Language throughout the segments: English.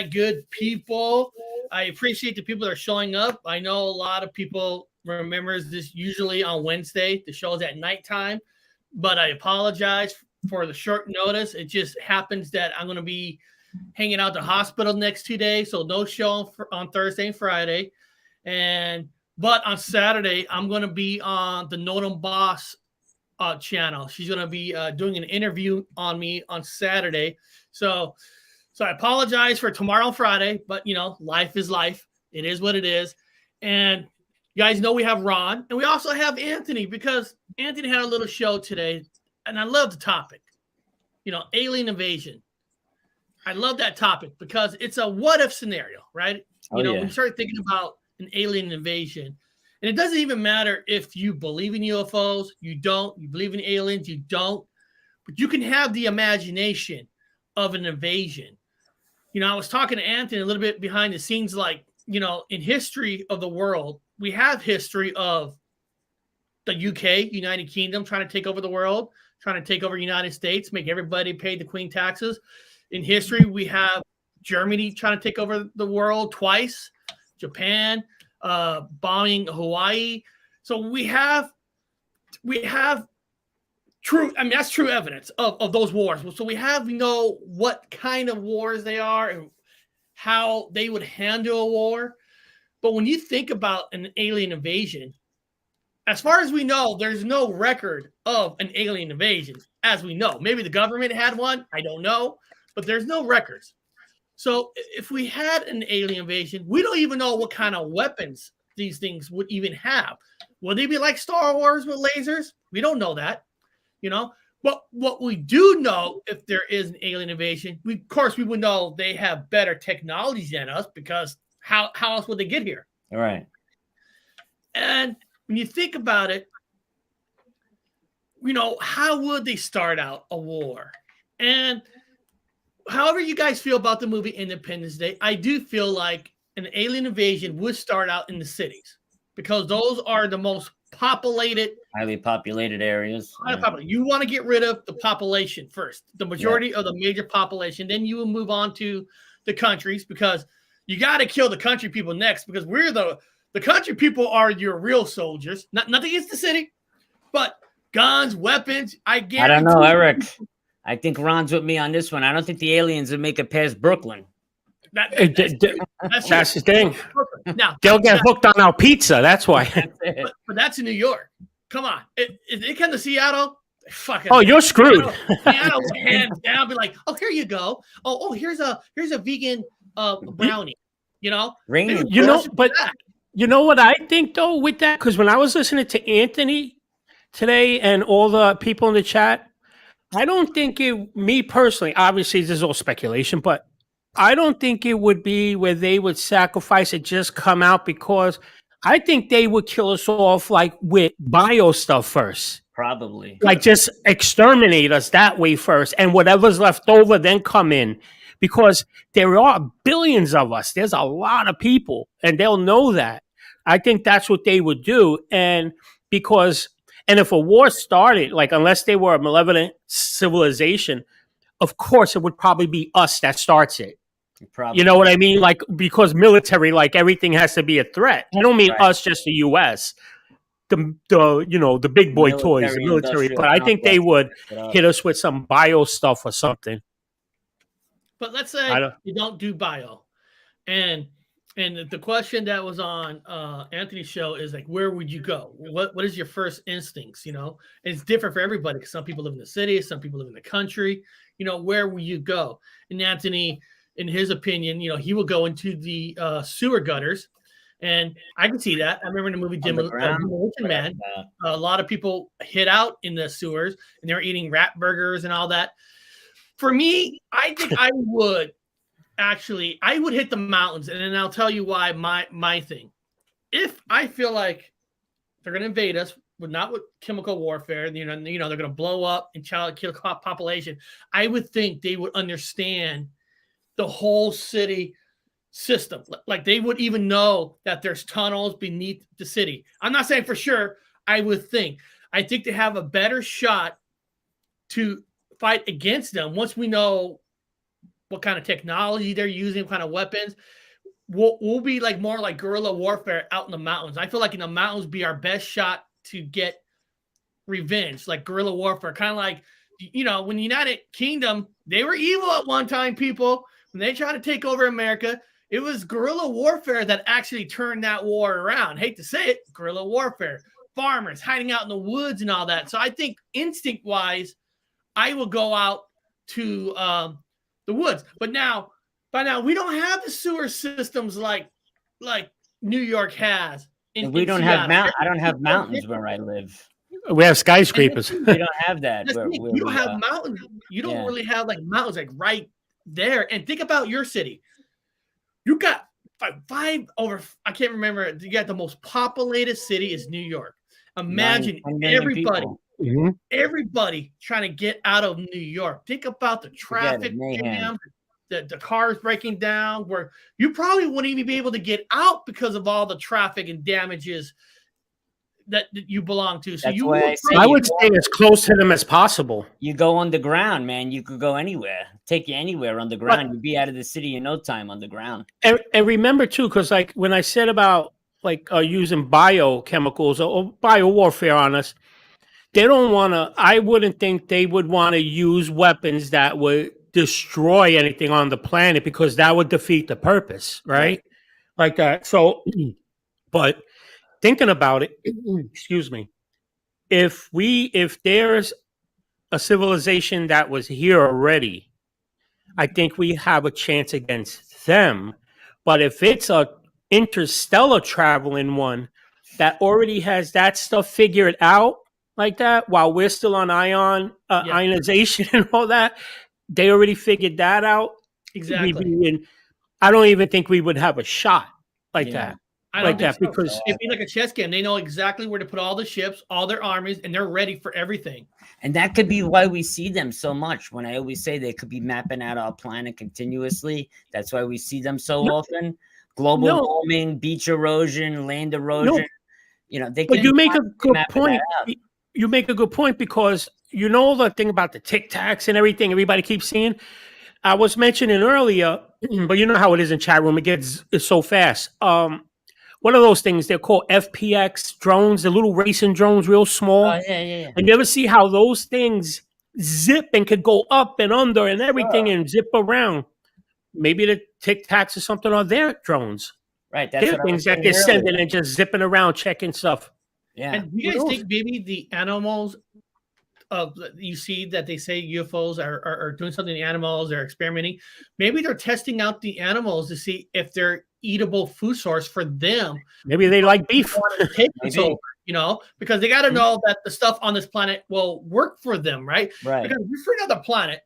my good people. I appreciate the people that are showing up. I know a lot of people remembers this usually on Wednesday. The show is at nighttime, but I apologize for the short notice. It just happens that I'm going to be hanging out at the hospital next 2 days, so no show on Thursday and Friday. But on Saturday, I'm going to be on the Notem Boss channel. She's going to be doing an interview on me on Saturday. So I apologize for tomorrow and Friday, but life is life. It is what it is. And you guys know we have Ron, and we also have Anthony, because Anthony had a little show today, and I love the topic. Alien invasion. I love that topic because it's a what if scenario, right? When you start thinking about an alien invasion, and it doesn't even matter if you believe in UFOs, you don't, you believe in aliens, you don't, but you can have the imagination of an invasion. I was talking to Anthony a little bit behind the scenes, like, in history of the world, we have history of the UK, United Kingdom, trying to take over the world, trying to take over the United States, make everybody pay the Queen taxes. In history, we have Germany trying to take over the world twice, Japan, bombing Hawaii. So we have true, that's true evidence of those wars. So we know what kind of wars they are and how they would handle a war. But when you think about an alien invasion, as far as we know, there's no record of an alien invasion, as we know. Maybe the government had one, I don't know, but there's no records. So if we had an alien invasion, we don't even know what kind of weapons these things would even have. Would they be like Star Wars with lasers? We don't know that, But what we do know, if there is an alien invasion, of course we would know they have better technology than us, because how else would they get here? All right. And when you think about it, how would they start out a war? And however you guys feel about the movie Independence Day, I do feel like an alien invasion would start out in the cities, because those are the most populated, highly populated areas. You want to get rid of the population first, the majority of the major population. Then you will move on to the countries, because you got to kill the country people next, because we're the country people are your real soldiers. Nothing against the city, but guns, weapons. I don't know, Eric. I think Ron's with me on this one. I don't think the aliens would make it past Brooklyn. That's the thing. Now they'll get hooked on our pizza. That's why. But that's in New York. Come on, if they come to Seattle, fucking. Oh, you're screwed. Seattle, hands down, be like, oh, here you go. Oh, here's a vegan brownie. But you know what I think though with that, because when I was listening to Anthony today and all the people in the chat, I don't think me personally, obviously this is all speculation, but I don't think it would be where they would sacrifice it, just come out, because I think they would kill us off like with bio stuff first. Probably. Like just exterminate us that way first, and whatever's left over then come in, because there are billions of us. There's a lot of people, and they'll know that. I think that's what they would do. And if a war started, like unless they were a malevolent civilization, of course it would probably be us that starts it. Probably. You know what I mean? Like, because military, like everything has to be a threat. I don't mean us, just the U.S. The big boy toys, the military. But I think they would hit us with some bio stuff or something. But let's say you don't do bio, and the question that was on Anthony's show is like, where would you go? What is your first instincts? And it's different for everybody, because some people live in the city, some people live in the country. Where will you go? And Anthony, in his opinion, he will go into the sewer gutters, and I can see that. I remember in the movie Demolition Man, a lot of people hid out in the sewers, and they were eating rat burgers and all that. For me, I think I would hit the mountains, and then I'll tell you why. My thing, if I feel like they're going to invade us, not with chemical warfare, they're going to blow up and kill population, I would think they would understand the whole city system. Like they would even know that there's tunnels beneath the city. I'm not saying for sure. I think they have a better shot to fight against them once we know what kind of technology they're using, what kind of weapons. We'll be like more like guerrilla warfare out in the mountains. I feel like in the mountains be our best shot to get revenge, like guerrilla warfare, kind of like, you know, when the United Kingdom, they were evil at one time, people. When they tried to take over America, it was guerrilla warfare that actually turned that war around. Hate to say it, guerrilla warfare. Farmers hiding out in the woods and all that. So I think instinct-wise, I will go out to the woods. But now, by now, we don't have the sewer systems like New York has. We don't have I don't have mountains where I live. We have skyscrapers. We don't have that. You don't have mountains. You don't really have like mountains like right there. And think about your city. You got five over. I can't remember. You got the most populated city is New York. Imagine everybody trying to get out of New York. Think about the traffic jam, the cars breaking down, where you probably wouldn't even be able to get out because of all the traffic and damages that you belong to. So I would stay as close to them as possible. You go underground, man. You could go anywhere. Take you anywhere underground. You'd be out of the city in no time underground. And remember too, because like when I said about like using biochemicals or biowarfare on us, they don't want to. I wouldn't think they would want to use weapons that would destroy anything on the planet, because that would defeat the purpose, right? Like that. So, but thinking about it, excuse me, if there's a civilization that was here already, I think we have a chance against them. But if it's a interstellar traveling one that already has that stuff figured out like that, while we're still on ionization and all that, they already figured that out. Exactly. I don't even think we would have a shot like that. I don't think so. Because it'd be like a chess game. They know exactly where to put all the ships, all their armies, and they're ready for everything. And that could be why we see them so much. When I always say they could be mapping out our planet continuously, that's why we see them so often. Global warming, beach erosion, land erosion. You know, they. But you make a good point. You make a good point, because you know the thing about the Tic Tacs and everything everybody keeps seeing. I was mentioning earlier, but you know how it is in chat room. It's so fast. What are those things? They're called FPX drones, the little racing drones, real small. Yeah. And you ever see how those things zip and could go up and under and everything and zip around? Maybe the Tic Tacs or something are their drones. Right. That's they're things that they're sending and just zipping around, checking stuff. Yeah. And do you guys think maybe the animals you see that they say UFOs are doing something to the animals, they're experimenting? Maybe they're testing out the animals to see if they're eatable food source for them. Maybe they like beef. You know, because they got to know that the stuff on this planet will work for them, right? Right. Because if we're for another planet,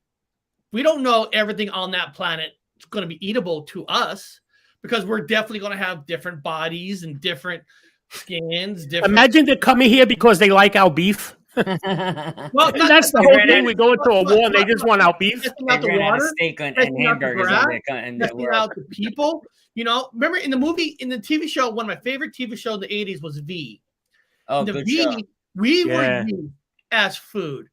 we don't know everything on that planet is going to be eatable to us, because we're definitely going to have different bodies and different skins. Imagine they're coming here because they like our beef. Well, that's the whole thing. We go into a war and they just want our beef. Testing out the water, steak and testing out the hamburgers grass, testing out the people. You know, remember in the TV show, one of my favorite TV shows in the 80s was V. Oh, the good V, show. We were used as food.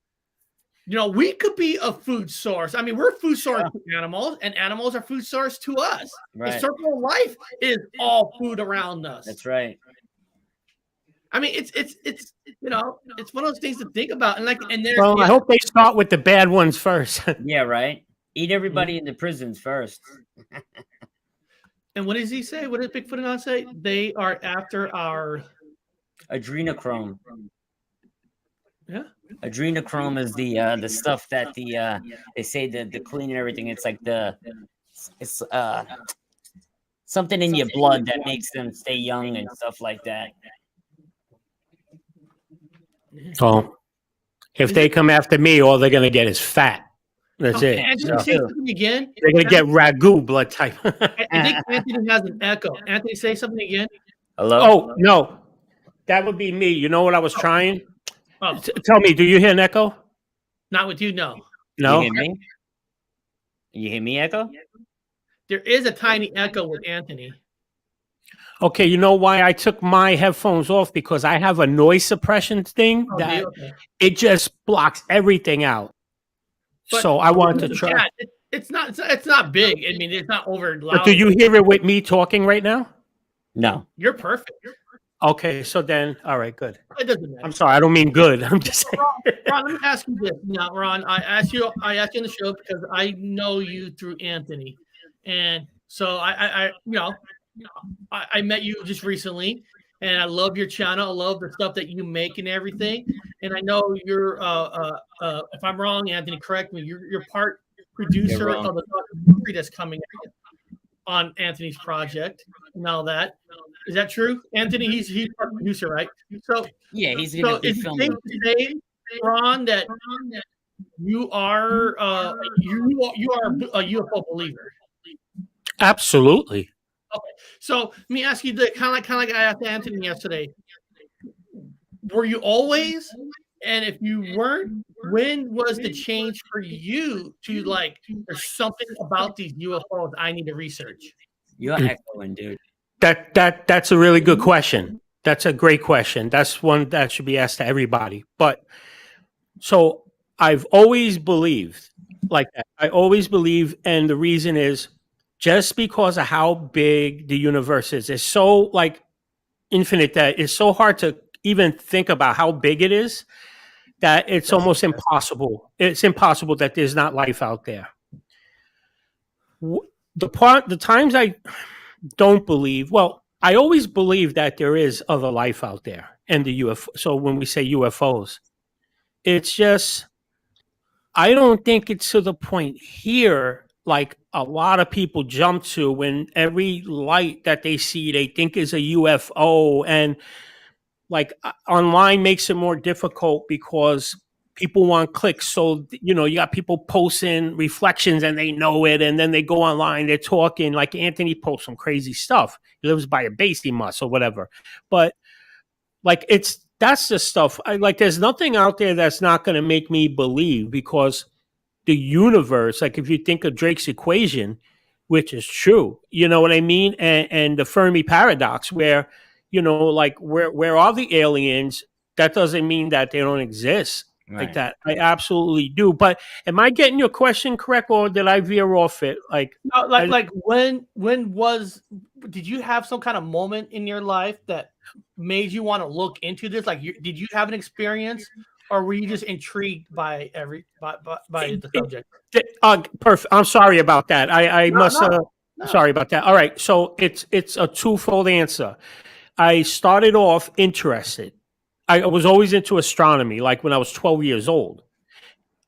You know, we could be a food source. I mean, we're a food source to animals, and animals are food source to us. Right. The circle of life is all food around us. That's right. I mean, it's you know, it's one of those things to think about. And I hope they start with the bad ones first. Yeah, right. Eat everybody in the prisons first. And what does he say? What does Bigfoot and say? They are after our adrenochrome. Yeah. Adrenochrome is the stuff that they say the clean and everything. It's like it's something in your blood that makes them stay young and stuff like that. Oh, if they come after me, all they're gonna get is fat. That's it. Anthony, say something again. They're gonna get ragu blood type. I think Anthony has an echo. Anthony, say something again. Hello. Oh no, that would be me. You know what I was trying? Oh. Tell me, do you hear an echo? Not with you, no. No. You hear me? You hear me, echo? There is a tiny echo with Anthony. Okay, you know why I took my headphones off? Because I have a noise suppression thing that it just blocks everything out. But so I wanted to try. It's not big. I mean, it's not over But loud. do you hear it with me talking right now? No. You're perfect. Okay, so then, all right, good. It doesn't matter. I'm sorry, I don't mean good. I'm just saying. Ron, let me ask you this. Now, Ron, I asked you in the show because I know you through Anthony, and so I met you just recently, and I love your channel. I love the stuff that you make and everything. And I know you're, if I'm wrong, Anthony, correct me. You're part producer of the documentary that's coming out on Anthony's project and all that. Is that true, Anthony? He's part producer, right? So yeah, he's gonna be is it filming. safe to say, Ron, that you are you are a UFO believer? Absolutely. Okay, so let me ask you the kind of like I asked Anthony yesterday. Were you always? And if you weren't, when was the change for you to like? There's something about these UFOs I need to research. You're echoing, dude. That's a really good question. That's a great question. That's one that should be asked to everybody. But so I've always believed like that. I always believe, and the reason is just because of how big the universe is. It's so like infinite that it's so hard to even think about how big it is that it's almost impossible. It's impossible that there's not life out there. The times I don't believe, well, I always believe that there is other life out there and the UFO. So when we say UFOs, it's just, I don't think it's to the point here like a lot of people jump to when every light that they see they think is a UFO, and like online makes it more difficult because people want clicks. So you got people posting reflections and they know it, and then they go online, they're talking like Anthony posts some crazy stuff. He lives by a base, he must, or whatever. But like that's the stuff. There's nothing out there that's not going to make me believe, because the universe, like if you think of Drake's equation, which is true, you know what I mean? And the Fermi paradox, where, like where are the aliens? That doesn't mean that they don't exist. Right. Like that. I absolutely do. But am I getting your question correct, or did I veer off it? Did you have some kind of moment in your life that made you want to look into this? Like, did you have an experience, or were you just intrigued by the subject? Perfect. I'm sorry about that. Sorry about that. All right. So it's a twofold answer. I started off interested. I was always into astronomy, like when I was 12 years old.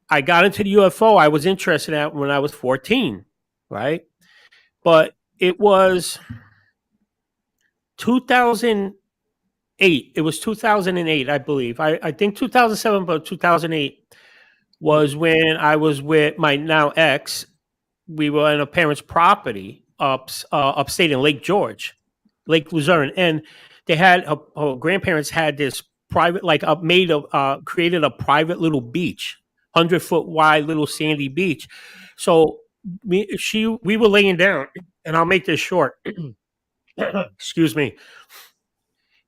I got into the UFO. I was interested in it when I was 14, right? But it was 2008. It was 2008, I believe. I think 2007, but 2008 was when I was with my now ex. We were on a parent's property upstate in Lake George, Lake Luzerne, and they had her grandparents had this private, created a private little beach, 100-foot wide little sandy beach. So we were laying down, and I'll make this short. Excuse me.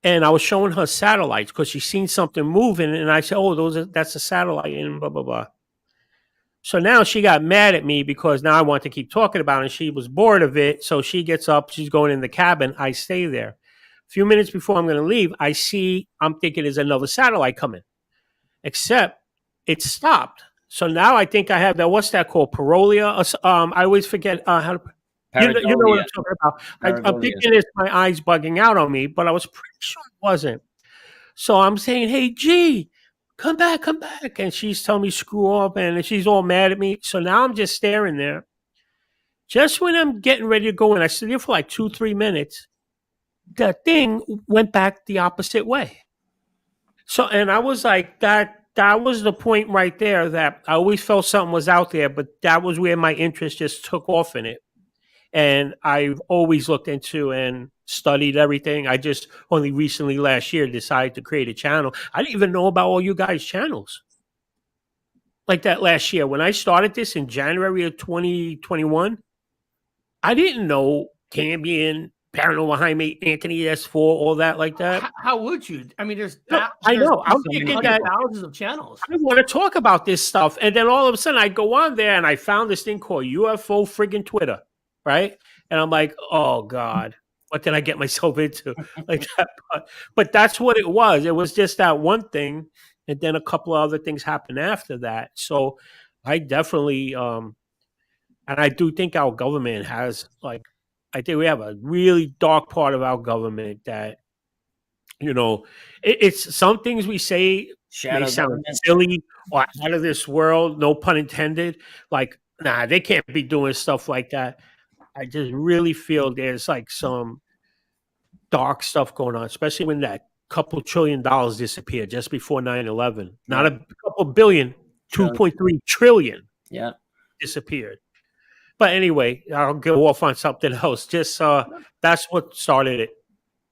And I was showing her satellites because she seen something moving, and I said, "Oh, that's a satellite," and blah blah blah. So now she got mad at me because now I want to keep talking about it, and she was bored of it. So she gets up, she's going in the cabin. I stay there. A few minutes before I'm going to leave, I'm thinking there's another satellite coming, except it stopped. So now I think I have that. What's that called? Parolia? I always forget how to. You know what I'm talking about. I'm thinking it's my eyes bugging out on me, but I was pretty sure it wasn't. So I'm saying, "Hey, G, come back. And she's telling me screw up, and she's all mad at me. So now I'm just staring there. Just when I'm getting ready to go in, I stood there for like 2-3 minutes. The thing went back the opposite way. So, and I was like, that was the point right there that I always felt something was out there, but that was where my interest just took off in it. And I've always looked into and studied everything. I just only recently last year decided to create a channel. I didn't even know about all you guys' channels like that last year. When I started this in January of 2021, I didn't know Cambian, Paranormal Highway, Anthony S4, all that like that. How would you? I mean, there's No, I know. I'm so thinking that thousands of channels. I want to talk about this stuff, and then all of a sudden I go on there and I found this thing called UFO friggin' Twitter, right? And I'm like, oh God, what did I get myself into? Like that, but that's what it was. It was just that one thing, and then a couple of other things happened after that. So I definitely, and I do think our government has I think we have a really dark part of our government that, it's some things we say may sound silly or out of this world, no pun intended. Like, nah, they can't be doing stuff like that. I just really feel there's like some dark stuff going on, especially when that couple $1 trillion disappeared just before 9/11. Not a couple billion, 2.3 trillion disappeared. But anyway, I'll go off on something else. Just that's what started it,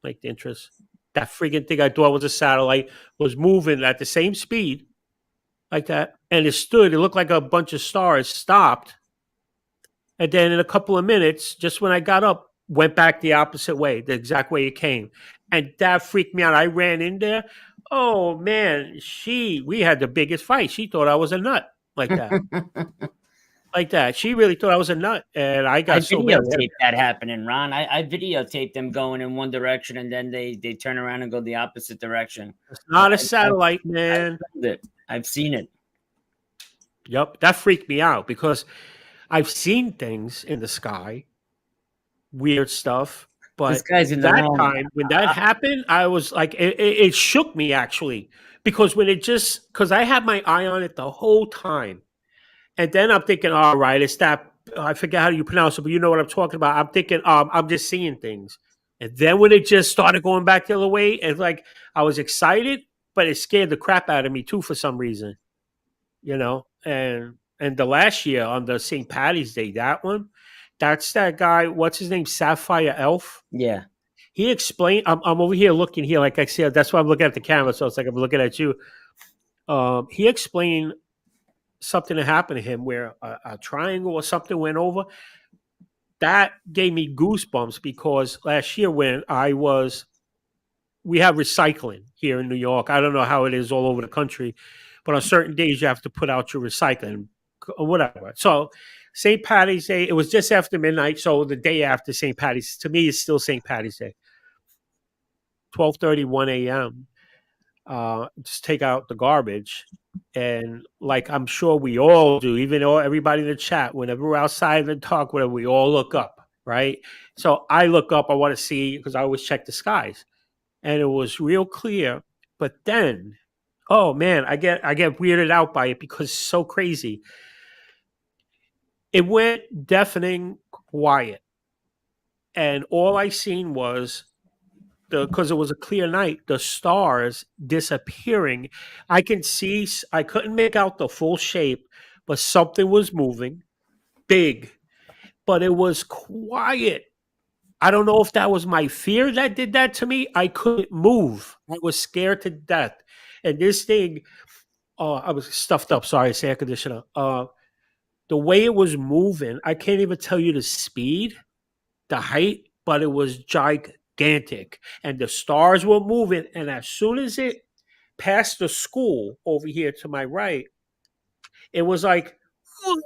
like the interest. That freaking thing I thought was a satellite was moving at the same speed, like that, and it stood. It looked like a bunch of stars stopped, and then in a couple of minutes, just when I got up, went back the opposite way, the exact way it came, and that freaked me out. I ran in there. Oh man, we had the biggest fight. She thought I was a nut, like that. Like that. She really thought I was a nut, and I got so mad. Videotaped that happening, Ron. I videotaped them going in one direction, and then they turn around and go the opposite direction. It's not a satellite, man. I've seen it. Yep, that freaked me out because I've seen things in the sky, weird stuff. But that time, when that happened, I was like, it shook me actually, because because I had my eye on it the whole time. And then I'm thinking, all right, it's that, I forget how you pronounce it, but you know what I'm talking about. I'm thinking, I'm just seeing things. And then when it just started going back the other way, it's like I was excited, but it scared the crap out of me too for some reason. And the last year on the St. Patty's Day, that's that guy, what's his name? Sapphire Elf? Yeah. He explained, I'm over here looking here, like I said, that's why I'm looking at the camera, so it's like I'm looking at you. He explained something that happened to him where a triangle or something went over. That gave me goosebumps because last year when we have recycling here in New York. I don't know how it is all over the country, but on certain days you have to put out your recycling or whatever. So St. Patty's Day, it was just after midnight. So the day after St. Patty's, to me, is still St. Patty's Day. 12:30, 1 a.m. Just take out the garbage. And like I'm sure we all do, even though everybody in the chat, whenever we're outside and talk, whatever, we all look up, right? So I look up, I want to see, because I always check the skies. And it was real clear. But then, oh man, I get weirded out by it because it's so crazy. It went deafening quiet. And all I seen was, because it was a clear night, the stars disappearing. I couldn't make out the full shape, but something was moving, big, but it was quiet. I don't know if that was my fear that did that to me. I couldn't move. I was scared to death. And this thing, I was stuffed up. Sorry, it's air conditioner. The way it was moving, I can't even tell you the speed, the height, but it was gigantic. And the stars were moving. And as soon as it passed the school over here to my right, it was like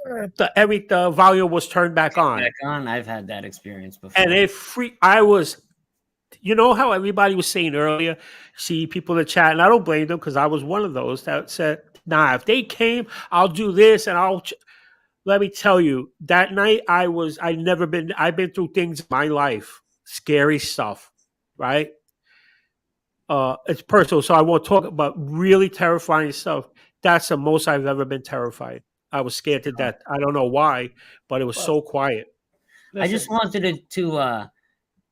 the volume was turned back on. I've had that experience before. And I was, you know how everybody was saying earlier, see people in the chat, and I don't blame them because I was one of those that said, nah, if they came, I'll do this and let me tell you, that night I've been through things in my life, scary stuff, right? It's personal, so I won't talk about really terrifying stuff. That's the most I've ever been terrified. I was scared to death. I don't know why, but it was so quiet. I just wanted to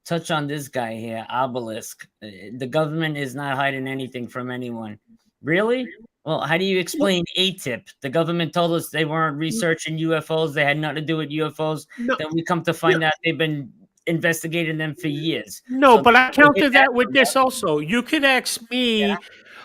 touch on this guy here, Obelisk. The government is not hiding anything from anyone. Really? Well, how do you explain ATIP? The government told us they weren't researching UFOs. They had nothing to do with UFOs. No. Then we come to find out they've been investigating them for years. No, so but I counted that with this also. You could ask me,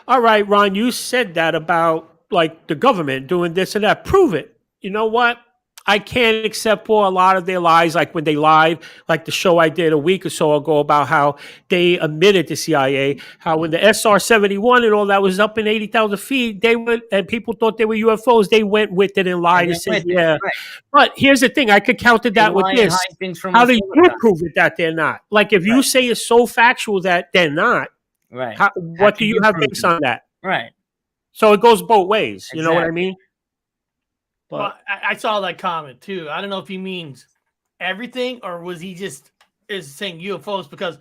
all right, Ron, you said that about like the government doing this and that. Prove it. You know what? I can't accept for a lot of their lies, like when they lied, like the show I did a week or so ago about how they admitted to CIA, how when the SR-71 and all that was up in 80,000 feet, they went, and people thought they were UFOs, they went with it and lied and said, yeah. Right. But here's the thing, I could counter They that with lie and this. hide things from How us do all the you time. prove it that they're not? Like if you Right. say it's so factual that they're not, Right. what do you have prove based it? on that? Right. So it goes both ways. You know what I Exactly. mean? But Well, I saw that comment too. I don't know if he means everything or was he just is saying UFOs because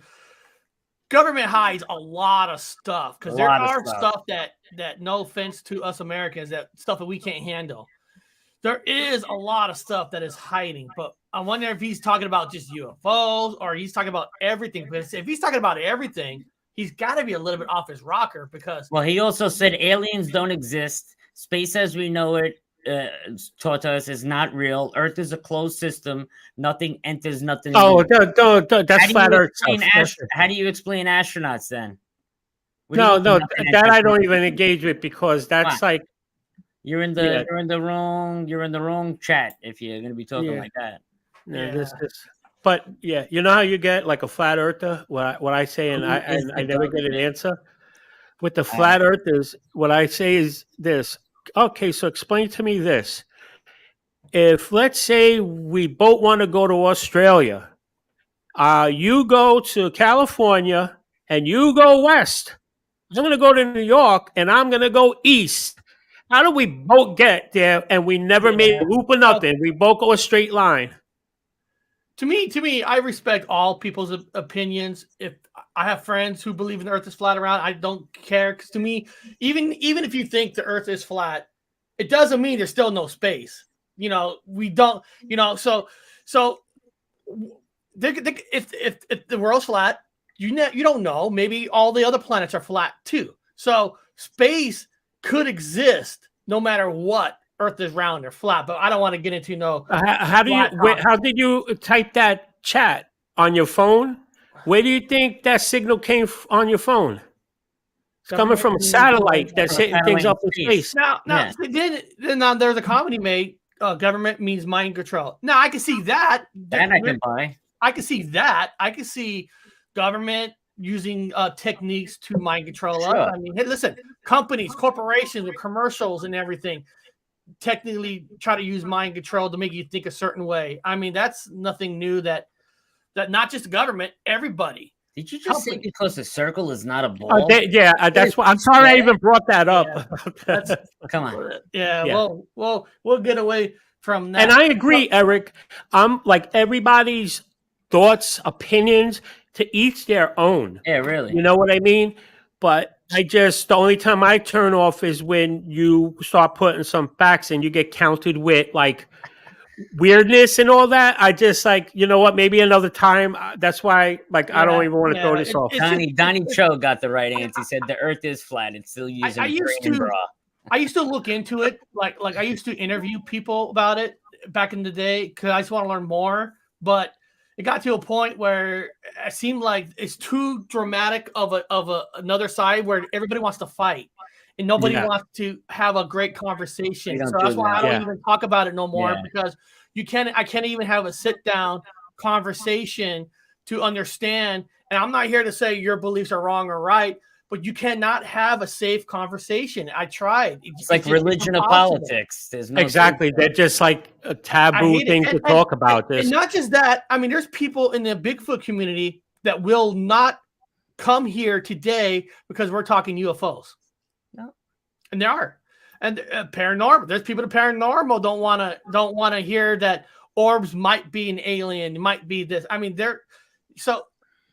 government hides a lot of stuff because there are stuff that no offense to us Americans, that stuff that we can't handle. There is a lot of stuff that is hiding, but I wonder if he's talking about just UFOs or he's talking about everything. Because if he's talking about everything, he's got to be a little bit off his rocker because. Well, he also said aliens don't exist. Space as we know it, taught us, is not real. Earth is a closed system. Nothing enters, nothing. oh, that's flat Earth stuff. How do you explain astronauts then? No, that I don't even engage with because that's like you're in the wrong chat if you're going to be talking like that. But yeah, you know how you get like a flat earther? What I say, and I never get an answer. With the flat earthers, what I say is this. Okay, so explain to me this. If let's say we both want to go to Australia, you go to California and you go west. I'm going to go to New York and I'm going to go east. How do we both get there and we never made a loop or nothing? We both go a straight line. To me, I respect all people's opinions. If I have friends who believe the Earth is flat around, I don't care. Because to me, even if you think the Earth is flat, it doesn't mean there's still no space. You know, we don't. You know, so if the world's flat, you don't know. Maybe all the other planets are flat too. So space could exist no matter what. Earth is round or flat, but I don't want to get into How did you type that chat on your phone? Where do you think that signal came on your phone? It's coming from a satellite that's hitting things up in space. Now there's a comedy made. Government means mind control. Now I can see that. That I can buy. I can see that. I can see government using techniques to mind control us. I mean, hey, listen, companies, corporations with commercials and everything technically try to use mind control to make you think a certain way. I mean, that's nothing new that not just the government, everybody. Did you just say because a circle is not a ball? That's why I'm sorry I even brought that up. Yeah. Come on. Yeah. We'll get away from that. And I agree, Eric. I'm like everybody's thoughts, opinions, to each their own. Yeah, really. You know what I mean? But the only time I turn off is when you start putting some facts and you get counted with like weirdness and all that. I just like, you know what, maybe another time. That's why I don't even want to throw this off. Donnie Cho got the right answer. He said the earth is flat. It's still using I used to look into it. Like I used to interview people about it back in the day because I just want to learn more. But it got to a point where it seemed like it's too dramatic of another side where everybody wants to fight and nobody wants to have a great conversation. So that's why I don't even talk about it no more because I can't even have a sit down conversation to understand. And I'm not here to say your beliefs are wrong or right, but you cannot have a safe conversation. I tried. It's like religion or politics. There's no exactly. They're just like a taboo thing to talk about this. And not just that. I mean, there's people in the Bigfoot community that will not come here today because we're talking UFOs. No. And there are. And paranormal. There's people that paranormal don't want to hear that orbs might be an alien, might be this. I mean, so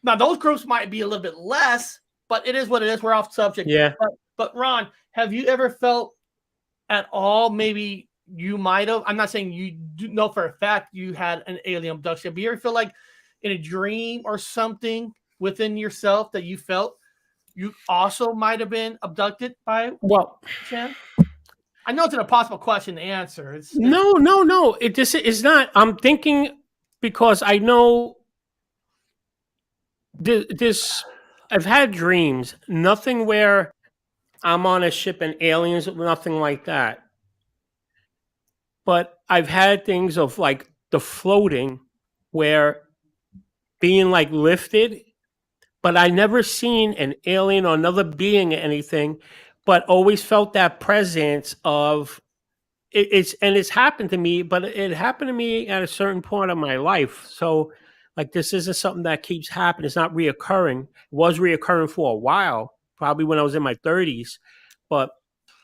now those groups might be a little bit less. But it is what it is. We're off subject. Yeah. But Ron, have you ever felt at all, maybe you might have, I'm not saying you do know for a fact you had an alien abduction, but you ever feel like in a dream or something within yourself that you felt you also might have been abducted by Chan? I know it's an impossible question to answer. No. It just is not. I'm thinking because I know this. I've had dreams, nothing where I'm on a ship and aliens, nothing like that. But I've had things of like the floating where being like lifted, but I never seen an alien or another being or anything, but always felt that presence of it's happened to me, but it happened to me at a certain point of my life. So like this isn't something that keeps happening. It's not reoccurring. It was reoccurring for a while, probably when I was in my 30s, but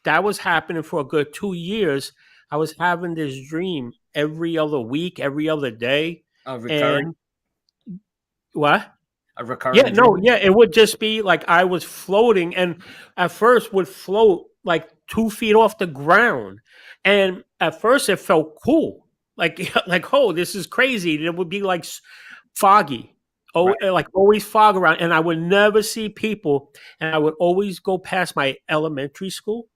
that was happening for a good 2 years. I was having this dream every other week, every other day. Oh, And recurring? what? A recurring Yeah, no, dream? yeah, it would just be like I was floating, and at first would float like 2 feet off the ground, and at first it felt cool, like like oh, this is crazy. It would be like foggy, oh, Right. like always fog around, and I would never see people, and I would always go past my elementary school,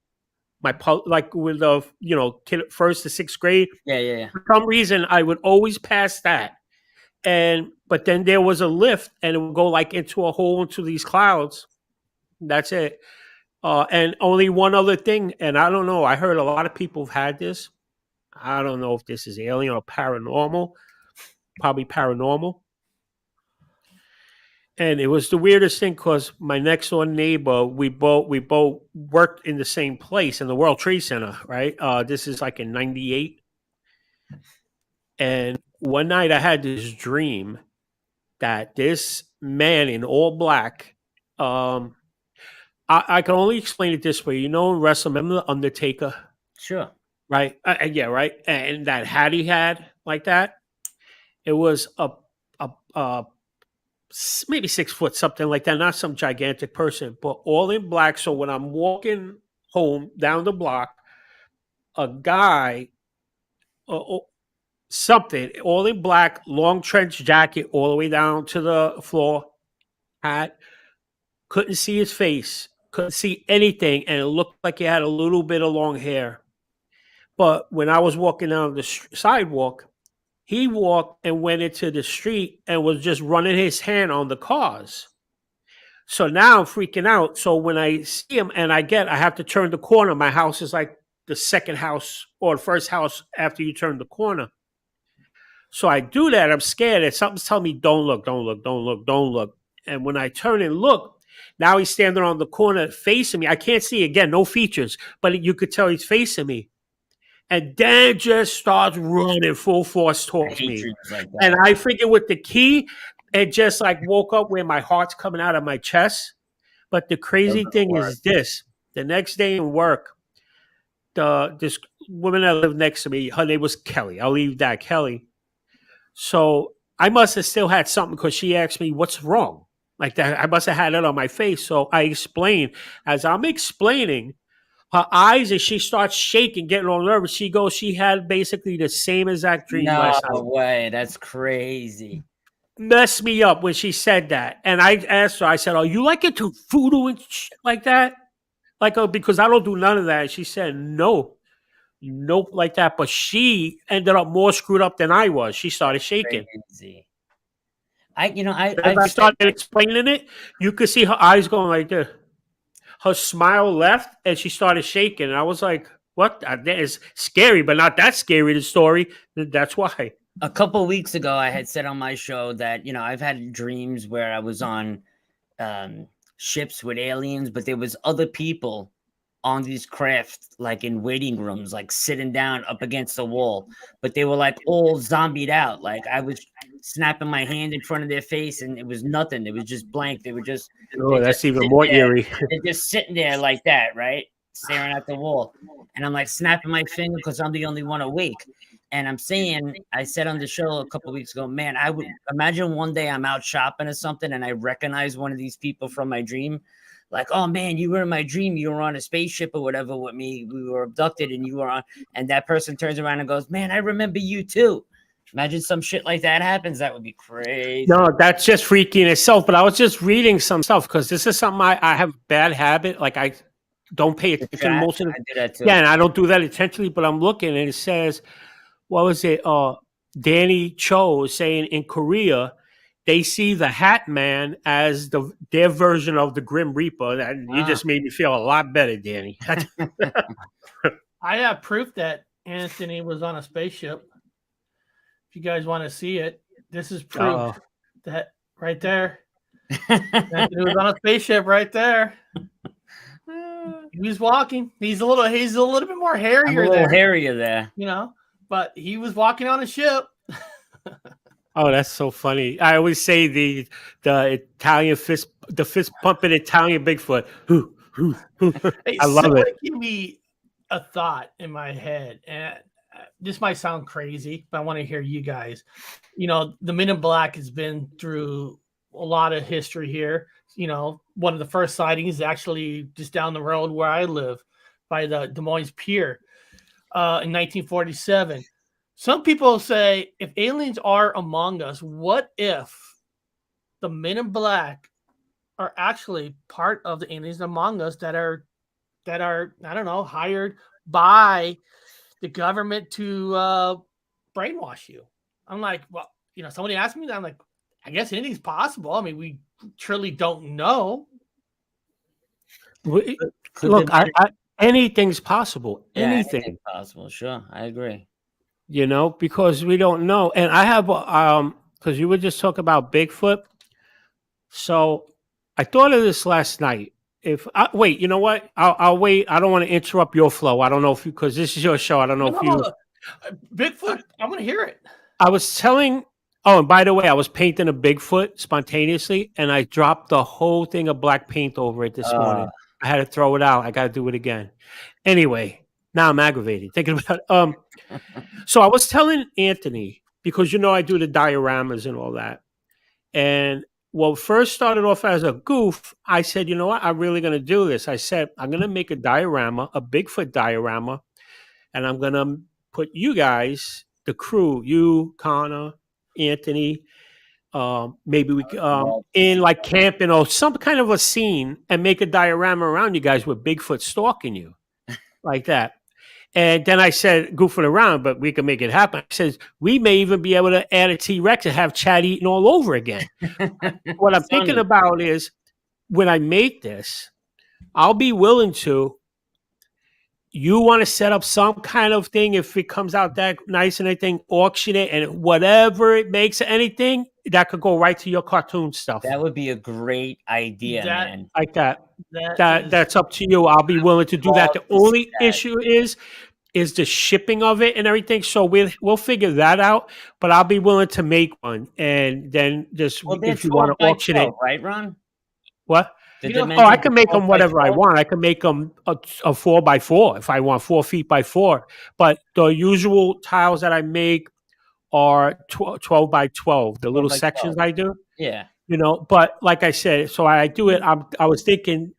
like with the first to sixth grade. Yeah. For some reason, I would always pass that. But then there was a lift and it would go like into a hole into these clouds. That's it. And only one other thing, and I don't know, I heard a lot of people have had this. I don't know if this is alien or paranormal, probably paranormal. And it was the weirdest thing because my next door neighbor, we both worked in the same place in the World Trade Center, right? This is like in '98. And one night I had this dream that this man in all black, I can only explain it this way. You know, in wrestling, remember the Undertaker, Sure. right? Yeah, right. And that hat he had like that, it was a maybe 6 foot, something like that. Not some gigantic person, but all in black. So when I'm walking home down the block, a guy, something, all in black, long trench jacket, all the way down to the floor, hat. Couldn't see his face, couldn't see anything, and it looked like he had a little bit of long hair. But when I was walking down the sidewalk, he walked and went into the street and was just running his hand on the cars. So now I'm freaking out. So when I see him and I have to turn the corner. My house is like the second house or the first house after you turn the corner. So I do that. I'm scared. And something's telling me, don't look, don't look, don't look, don't look. And when I turn and look, now he's standing on the corner facing me. I can't see, again, no features, but you could tell he's facing me. And Dan just starts running full force I towards hate me. dreams like that. And I figured with the key, it just like woke up where my heart's coming out of my chest. But the crazy thing is this. The next day in work, this woman that lived next to me, her name was Kelly. I'll leave that, Kelly. So I must have still had something because she asked me, what's wrong? Like that, I must have had it on my face. So I explained. As I'm explaining, her eyes, as she starts shaking, getting all nervous, she had basically the same exact dream last night. No way. That's crazy. Messed me up when she said that. And I asked her, I said, are you like into voodoo and shit like that? Like, because I don't do none of that. And she said, no. Nope, like that. But she ended up more screwed up than I was. She started shaking. Crazy. As I started explaining it, you could see her eyes going like this. Her smile left, and she started shaking. And I was like, what? That is scary, but not that scary, the story. That's why. A couple weeks ago, I had said on my show that, I've had dreams where I was on ships with aliens, but there was other people on these craft, like in waiting rooms, like sitting down up against the wall, but they were like all zombied out. Like I was snapping my hand in front of their face and it was nothing. It was just blank. They were just, that's even more eerie. They're just sitting there like that, right? Staring at the wall. And I'm like snapping my finger because I'm the only one awake. And I said on the show a couple of weeks ago, man, I would imagine one day I'm out shopping or something and I recognize one of these people from my dream. Like, oh man, you were in my dream. You were on a spaceship or whatever with me. We were abducted and you were on. And that person turns around and goes, man, I remember you too. Imagine some shit like that happens. That would be crazy. No, that's just freaky in itself. But I was just reading some stuff because this is something I have a bad habit. Like I don't pay attention most of the time. I do that too. Yeah, and I don't do that intentionally, but I'm looking and it says, what was it? Danny Cho is saying in Korea, they see the Hat Man as their version of the Grim Reaper. And you just made me feel a lot better, Danny. I have proof that Anthony was on a spaceship. If you guys want to see it, this is proof that right there. Anthony was on a spaceship right there. He was walking. He's a little bit more hairier. I'm a little hairier there. You know, but he was walking on a ship. Oh, that's so funny. I always say the Italian fist pumping Italian Bigfoot. Hey, I love it. Give me a thought in my head, and this might sound crazy, but I want to hear you guys. You know, the Men in Black has been through a lot of history here. You know, one of the first sightings is actually just down the road where I live by the Des Moines Pier in 1947. Some people say if aliens are among us, what if the Men in Black are actually part of the aliens among us that are I don't know, hired by the government to brainwash you? I'm like, well, you know, somebody asked me that. I'm like, I guess anything's possible. I mean, we truly don't know. Look, anything's possible. Anything possible. Sure, I agree. You know, because we don't know. And I have because you were just talking about Bigfoot. So I thought of this last night. Wait, you know what? I'll wait. I don't want to interrupt your flow. I don't know if you, because this is your show. I don't know if you. Bigfoot, I'm going to hear it. I was telling. Oh, and by the way, I was painting a Bigfoot spontaneously, and I dropped the whole thing of black paint over it this morning. I had to throw it out. I got to do it again. Anyway, now I'm aggravated thinking about. So I was telling Anthony, because you know I do the dioramas and all that, and well, first started off as a goof. I said, you know what? I'm really going to do this. I said, I'm going to make a diorama, a Bigfoot diorama, and I'm going to put you guys, the crew, you, Connor, Anthony, maybe we in like camping or some kind of a scene, and make a diorama around you guys with Bigfoot stalking you like that. And then I said, goofing around, but we can make it happen. I says, we may even be able to add a T-Rex and have Chad Eaton all over again. What I'm thinking about is when I make this, I'll be willing to. You want to set up some kind of thing, if it comes out that nice and anything, auction it, and whatever it makes, anything that could go right to your cartoon stuff. That would be a great idea, man. Like that. That's up to you. I'll be willing to do that. The only issue is the shipping of it and everything. So we'll figure that out. But I'll be willing to make one, and then just if you want to auction 12, it, right, Ron? What? I can make them whatever I want. I can make them a 4x4 if I want, 4 feet by 4. But the usual tiles that I make are 12 by 12. The little sections 12. I do. Yeah. You know, but like I said, so I do it. I was thinking,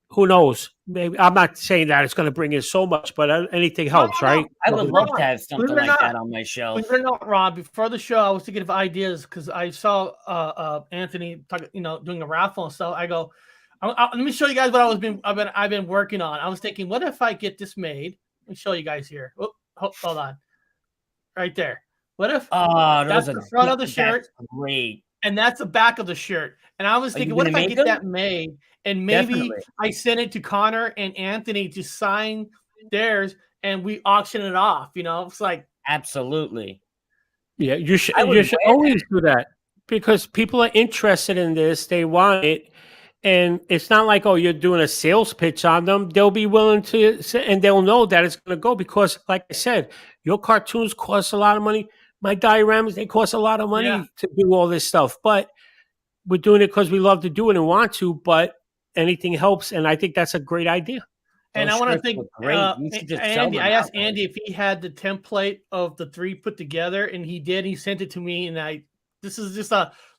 who knows? Maybe I'm not saying that it's going to bring in so much, but anything helps, right? I would love to have something like that on my show. Believe it or not, Ron, before the show, I was thinking of ideas because I saw Anthony doing a raffle and stuff. I go, let me show you guys what I've been working on. I was thinking, what if I get this made? Let me show you guys here. Oh, hold on, right there. What if that's the front of the shirt? Great. And that's the back of the shirt. And I was thinking, what if I get that made? And maybe I send it to Connor and Anthony to sign theirs and we auction it off. You know, it's like. Absolutely. Yeah, you should always do that because people are interested in this. They want it. And it's not like, oh, you're doing a sales pitch on them. They'll be willing to, and they'll know that it's going to go because, like I said, your cartoons cost a lot of money. My dioramas, they cost a lot of money to do all this stuff. But we're doing it because we love to do it and want to, but anything helps. And I think that's a great idea. And I want to thank Andy. I asked Andy if he had the template of the 3 put together, and he did. He sent it to me, and this is just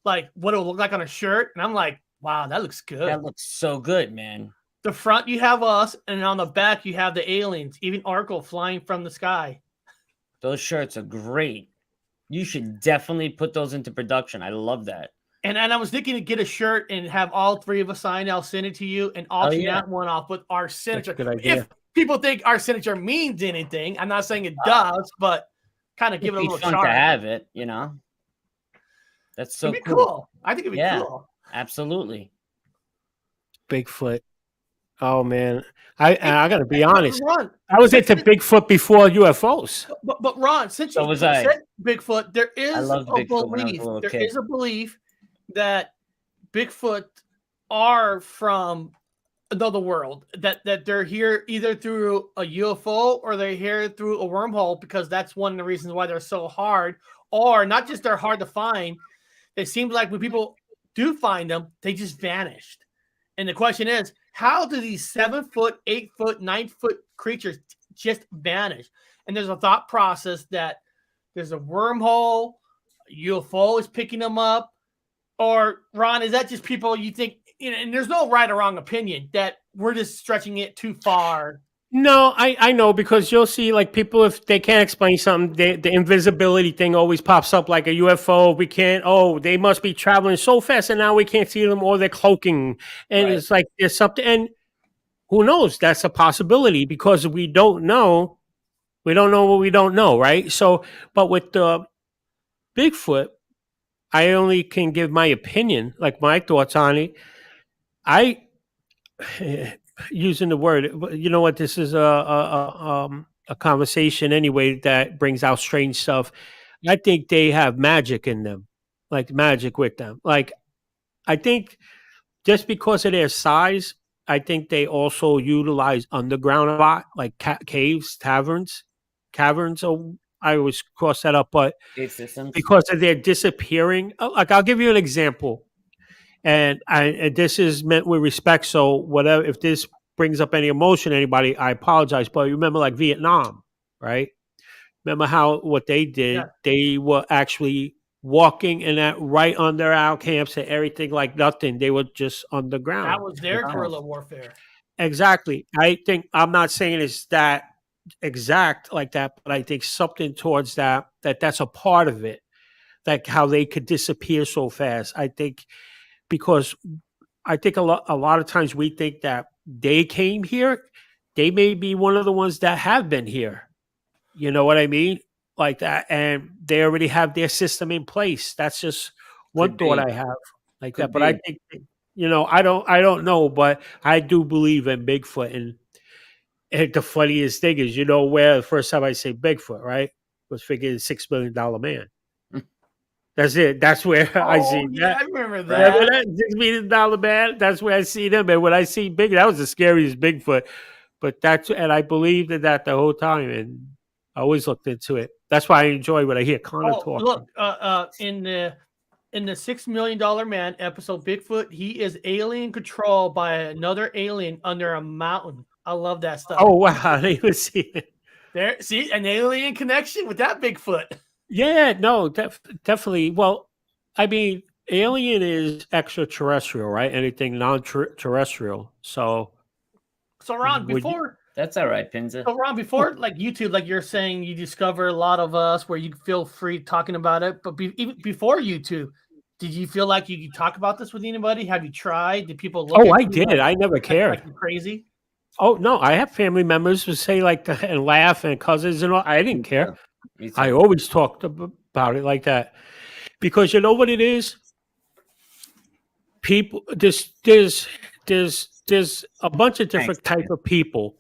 like what it would look like on a shirt. And I'm like, wow, that looks good. That looks so good, man. The front, you have us, and on the back, you have the aliens, even Arkle flying from the sky. Those shirts are great. You should definitely put those into production. I love that. And I was thinking to get a shirt and have all 3 of us sign. I'll send it to you and auction that one off with our signature. Good idea. If people think our signature means anything, I'm not saying it does, but kind of give it a little fun charm. To have it, you know. That's so cool. I think it'd be cool. Absolutely. Bigfoot. Oh man, I got to be Hey, honest. Ron, I was into Bigfoot before UFOs. but Ron, since So you was I. said Bigfoot, there I is loved a Bigfoot when I was a belief. little There kid. is a belief that Bigfoot are from another world. That they're here either through a UFO or they're here through a wormhole, because that's one of the reasons why they're so hard. Or not just they're hard to find. It seems like when people do find them, they just vanished. And the question is, how do these 7 foot, 8 foot, 9 foot creatures just vanish? And there's a thought process that there's a wormhole, UFO is picking them up. Or Ron, is that just people you think, and there's no right or wrong opinion, that we're just stretching it too far? No, I know, because you'll see like people, if they can't explain something, the invisibility thing always pops up like a UFO. We can't. Oh, they must be traveling so fast, and now we can't see them, or they're cloaking. And Right. it's like there's something, and who knows? That's a possibility, because we don't know. We don't know what we don't know, right? So, but with the Bigfoot, I only can give my opinion, like my thoughts on it. I using the word, you know what? This is a conversation anyway that brings out strange stuff. I think they have magic in them, like magic with them. Like I think just because of their size, I think they also utilize underground a lot, like caves, caverns. So I always cross that up, but Cave systems. because of their disappearing, like I'll give you an example. And this is meant with respect. So whatever, if this brings up any emotion, anybody, I apologize. But you remember, like Vietnam, right? Remember how what they did? Yeah. They were actually walking in that right under our camps and everything, like nothing. They were just underground. That was their guerrilla warfare. Exactly. I think I'm not saying it's that exact like that, but I think something towards that's a part of it. Like how they could disappear so fast. I think because I think a lot of times we think that they came here. They may be one of the ones that have been here. You know what I mean? Like that, and they already have their system in place. That's just one Could thought be. I have like Could that. But I be. think, I don't know, but I do believe in Bigfoot. And the funniest thing is, where the first time I say Bigfoot, right, was figuring $6 million man. That's it. That's where I see Yeah, that. I remember Remember that. that $6 million man? That's where I see them. And when I see Big, that was the scariest Bigfoot. But and I believed in that the whole time, and I always looked into it. That's why I enjoy when I hear Connor talk. Look, in the $6 million man episode, Bigfoot, he is alien controlled by another alien under a mountain. I love that stuff. Oh wow, I didn't even see it. There, see an alien connection with that Bigfoot. Yeah, no, definitely. Well, I mean, alien is extraterrestrial, right? Anything non-terrestrial. So Ron, would you- before That's all right, Pinza. before like YouTube, like you're saying, you discover a lot of us where you feel free talking about it. But even before YouTube, did you feel like you could talk about this with anybody? Have you tried? Did people look? Oh, at I you did. I never cared. like you're crazy. Oh no, I have family members who say like and laugh, and cousins and all. I didn't care. Me too. I always talked about it like that because you know what it is. People, there's a bunch of different type of people,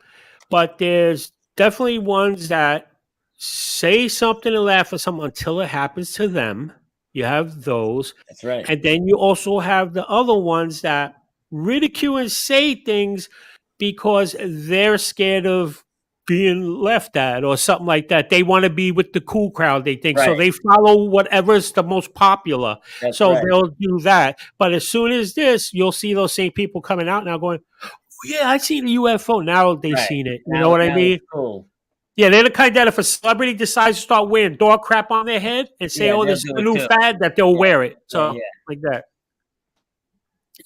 but there's definitely ones that say something and laugh at something until it happens to them. You have those, That's right. and then you also have the other ones that ridicule and say things because they're scared of being left at or something like that. They want to be with the cool crowd, they think. So Right. they follow whatever's the most popular. That's So right. they'll do that. But as soon as this, you'll see those same people coming out now going, oh, yeah, I seen a UFO. Now they've Right. seen it. You Now- know what I now mean? it's cool. Yeah, they're the kind that if a celebrity decides to start wearing dog crap on their head and say, Yeah, oh, they'll this is do the it new too. fad, that they'll wear it. So Yeah. like that.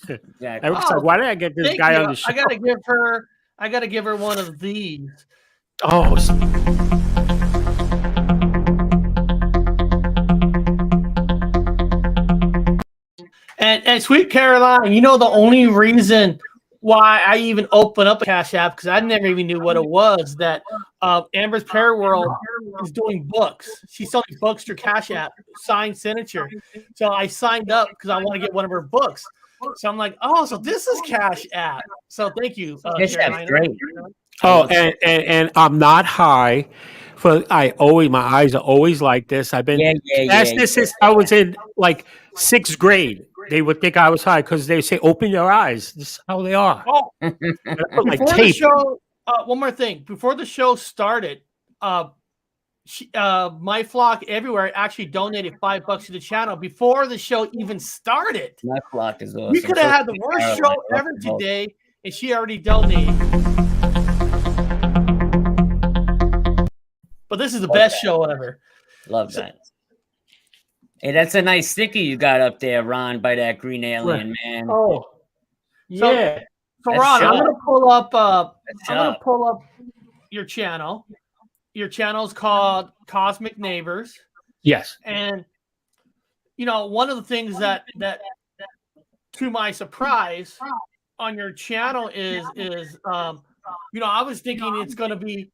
Exactly. Eric's like, why did I get this Thank guy you. on the show? I gotta give her one of these. Oh, And Sweet Caroline, the only reason why I even opened up a Cash App, because I never even knew what it was, that Amber's Prayer World is doing books. She's selling books through Cash App, signed signature. So I signed up because I want to get one of her books. So I'm like, oh, so this is Cash.app. So thank you, Cash App's Carolina. great. Oh, and I'm not high. For my eyes are always like this. I've been this since I was in like 6th grade. They would think I was high because they say, "Open your eyes." This is how they are. Oh, Like before the tape. show, one more thing. Before the show started, My Flock Everywhere actually donated $5 to the channel before the show even started. My Flock is awesome. We could have had the worst show ever today, and she already donated. But this is the best show ever. Love that. Hey, that's a nice sticker you got up there, Ron, by that green alien, man. Oh, yeah. So Ron, I'm gonna pull up your channel. Your channel is called Cosmic Neighbors. Yes. And one of the things that to my surprise on your channel is I was thinking it's gonna be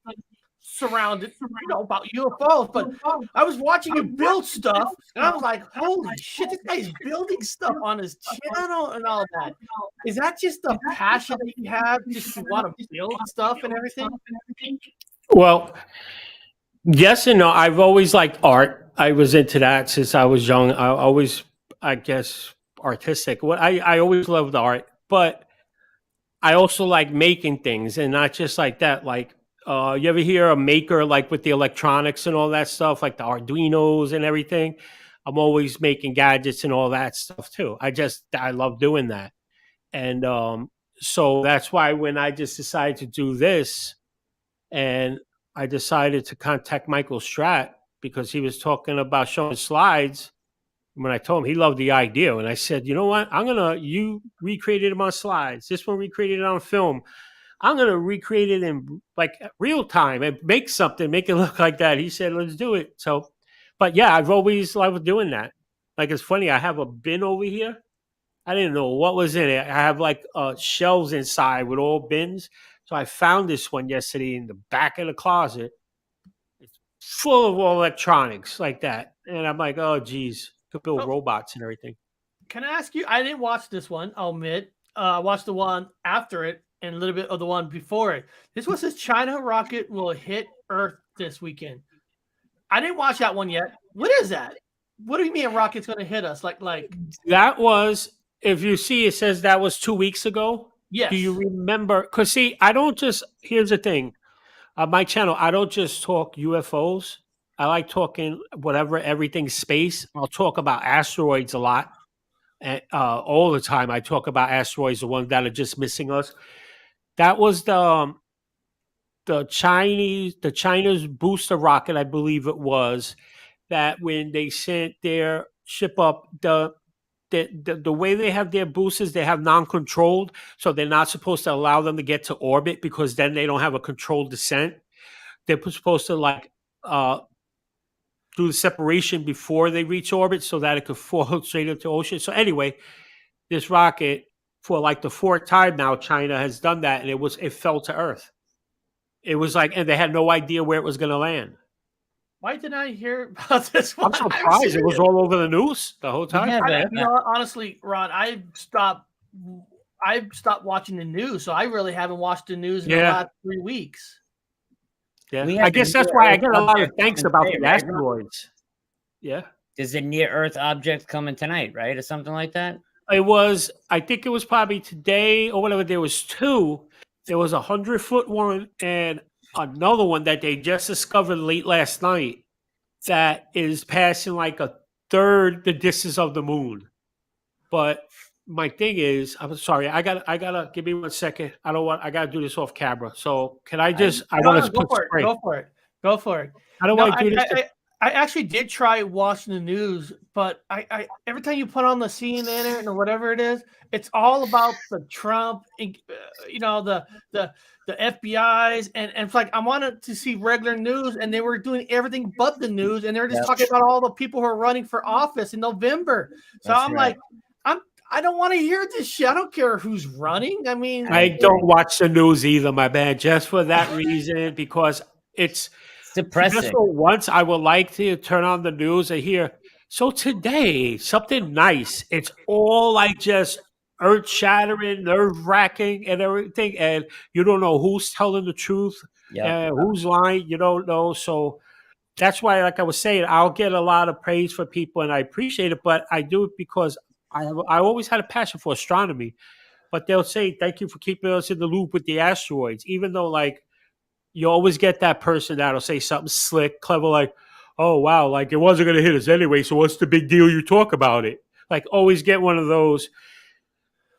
surrounded about UFOs, but I was watching you build stuff and I was like, holy shit, this guy's building stuff on his channel and all that. Is that just the passion that you have, just to want to build stuff and everything? Well, yes and no. I've always liked art. I was into that since I was young. I guess, artistic. I always loved art, but I also like making things, and not just like that. Like, you ever hear a maker, like with the electronics and all that stuff, like the Arduinos and everything? I'm always making gadgets and all that stuff too. I love doing that. And so that's why when I just decided to do this, and I decided to contact Michael Stratt because he was talking about showing slides. When I told him, he loved the idea. And I said, you know what? You recreated them on slides. This one recreated it on film. I'm going to recreate it in like real time and make it look like that. He said, let's do it. So, but yeah, I've always loved doing that. Like, it's funny. I have a bin over here. I didn't know what was in it. I have like shelves inside with all bins. So I found this one yesterday in the back of the closet. It's full of all electronics like that. And I'm like, oh, geez, could build robots and everything. Can I ask you? I didn't watch this one, I'll admit. I watched the one after it and a little bit of the one before it. This one says China rocket will hit Earth this weekend. I didn't watch that one yet. What is that? What do you mean a rocket's going to hit us? Like that was, if you see, it says that was 2 weeks ago. Yes. Do you remember? Because see, here's the thing. On my channel, I don't just talk UFOs. I like talking everything space. I'll talk about asteroids a lot. And all the time I talk about asteroids, the ones that are just missing us. That was the China's booster rocket, I believe it was, that when they sent their ship up, the way they have their boosters, they have non-controlled, so they're not supposed to allow them to get to orbit because then they don't have a controlled descent. They're supposed to do the separation before they reach orbit so that it could fall straight into the ocean. So anyway, this rocket, for like the 4th time now, China has done that, and it fell to Earth. It was like, and they had no idea where it was going to land. Why didn't I hear about this one? I'm surprised it was all over the news the whole time. Yeah, honestly, Ron, I've stopped watching the news, so I really haven't watched the news in the last 3 weeks. Yeah, I guess that's why I get a lot of thanks about the asteroids. Yeah. There's a near-Earth object coming tonight, right? Or something like that? I think it was probably today or whatever. There was 2. There was a 100-foot one and another one that they just discovered late last night that is passing like a third the distance of the moon. But my thing is, I'm sorry, I gotta give me 1 second. I gotta do this off camera. So can I just? Go for it. How do I do this? I actually did try watching the news, but I every time you put on the CNN or whatever it is, it's all about the Trump, the FBI's, and it's like I wanted to see regular news, and they were doing everything but the news, and they were just talking about all the people who are running for office in November. So I'm like, I don't want to hear this shit. I don't care who's running. I mean, I don't watch the news either, my man, just for that reason, because it's depressing. Just for once, I would like to turn on the news and hear, so today, something nice. It's all like just earth-shattering, nerve-wracking, and everything, and you don't know who's telling the truth and who's lying. You don't know, so that's why, like I was saying, I'll get a lot of praise for people, and I appreciate it. But I do it because I always had a passion for astronomy. But they'll say, "Thank you for keeping us in the loop with the asteroids," even though like you always get that person that'll say something slick, clever, like, "Oh wow, like it wasn't going to hit us anyway, so what's the big deal? You talk about it." Like always get one of those.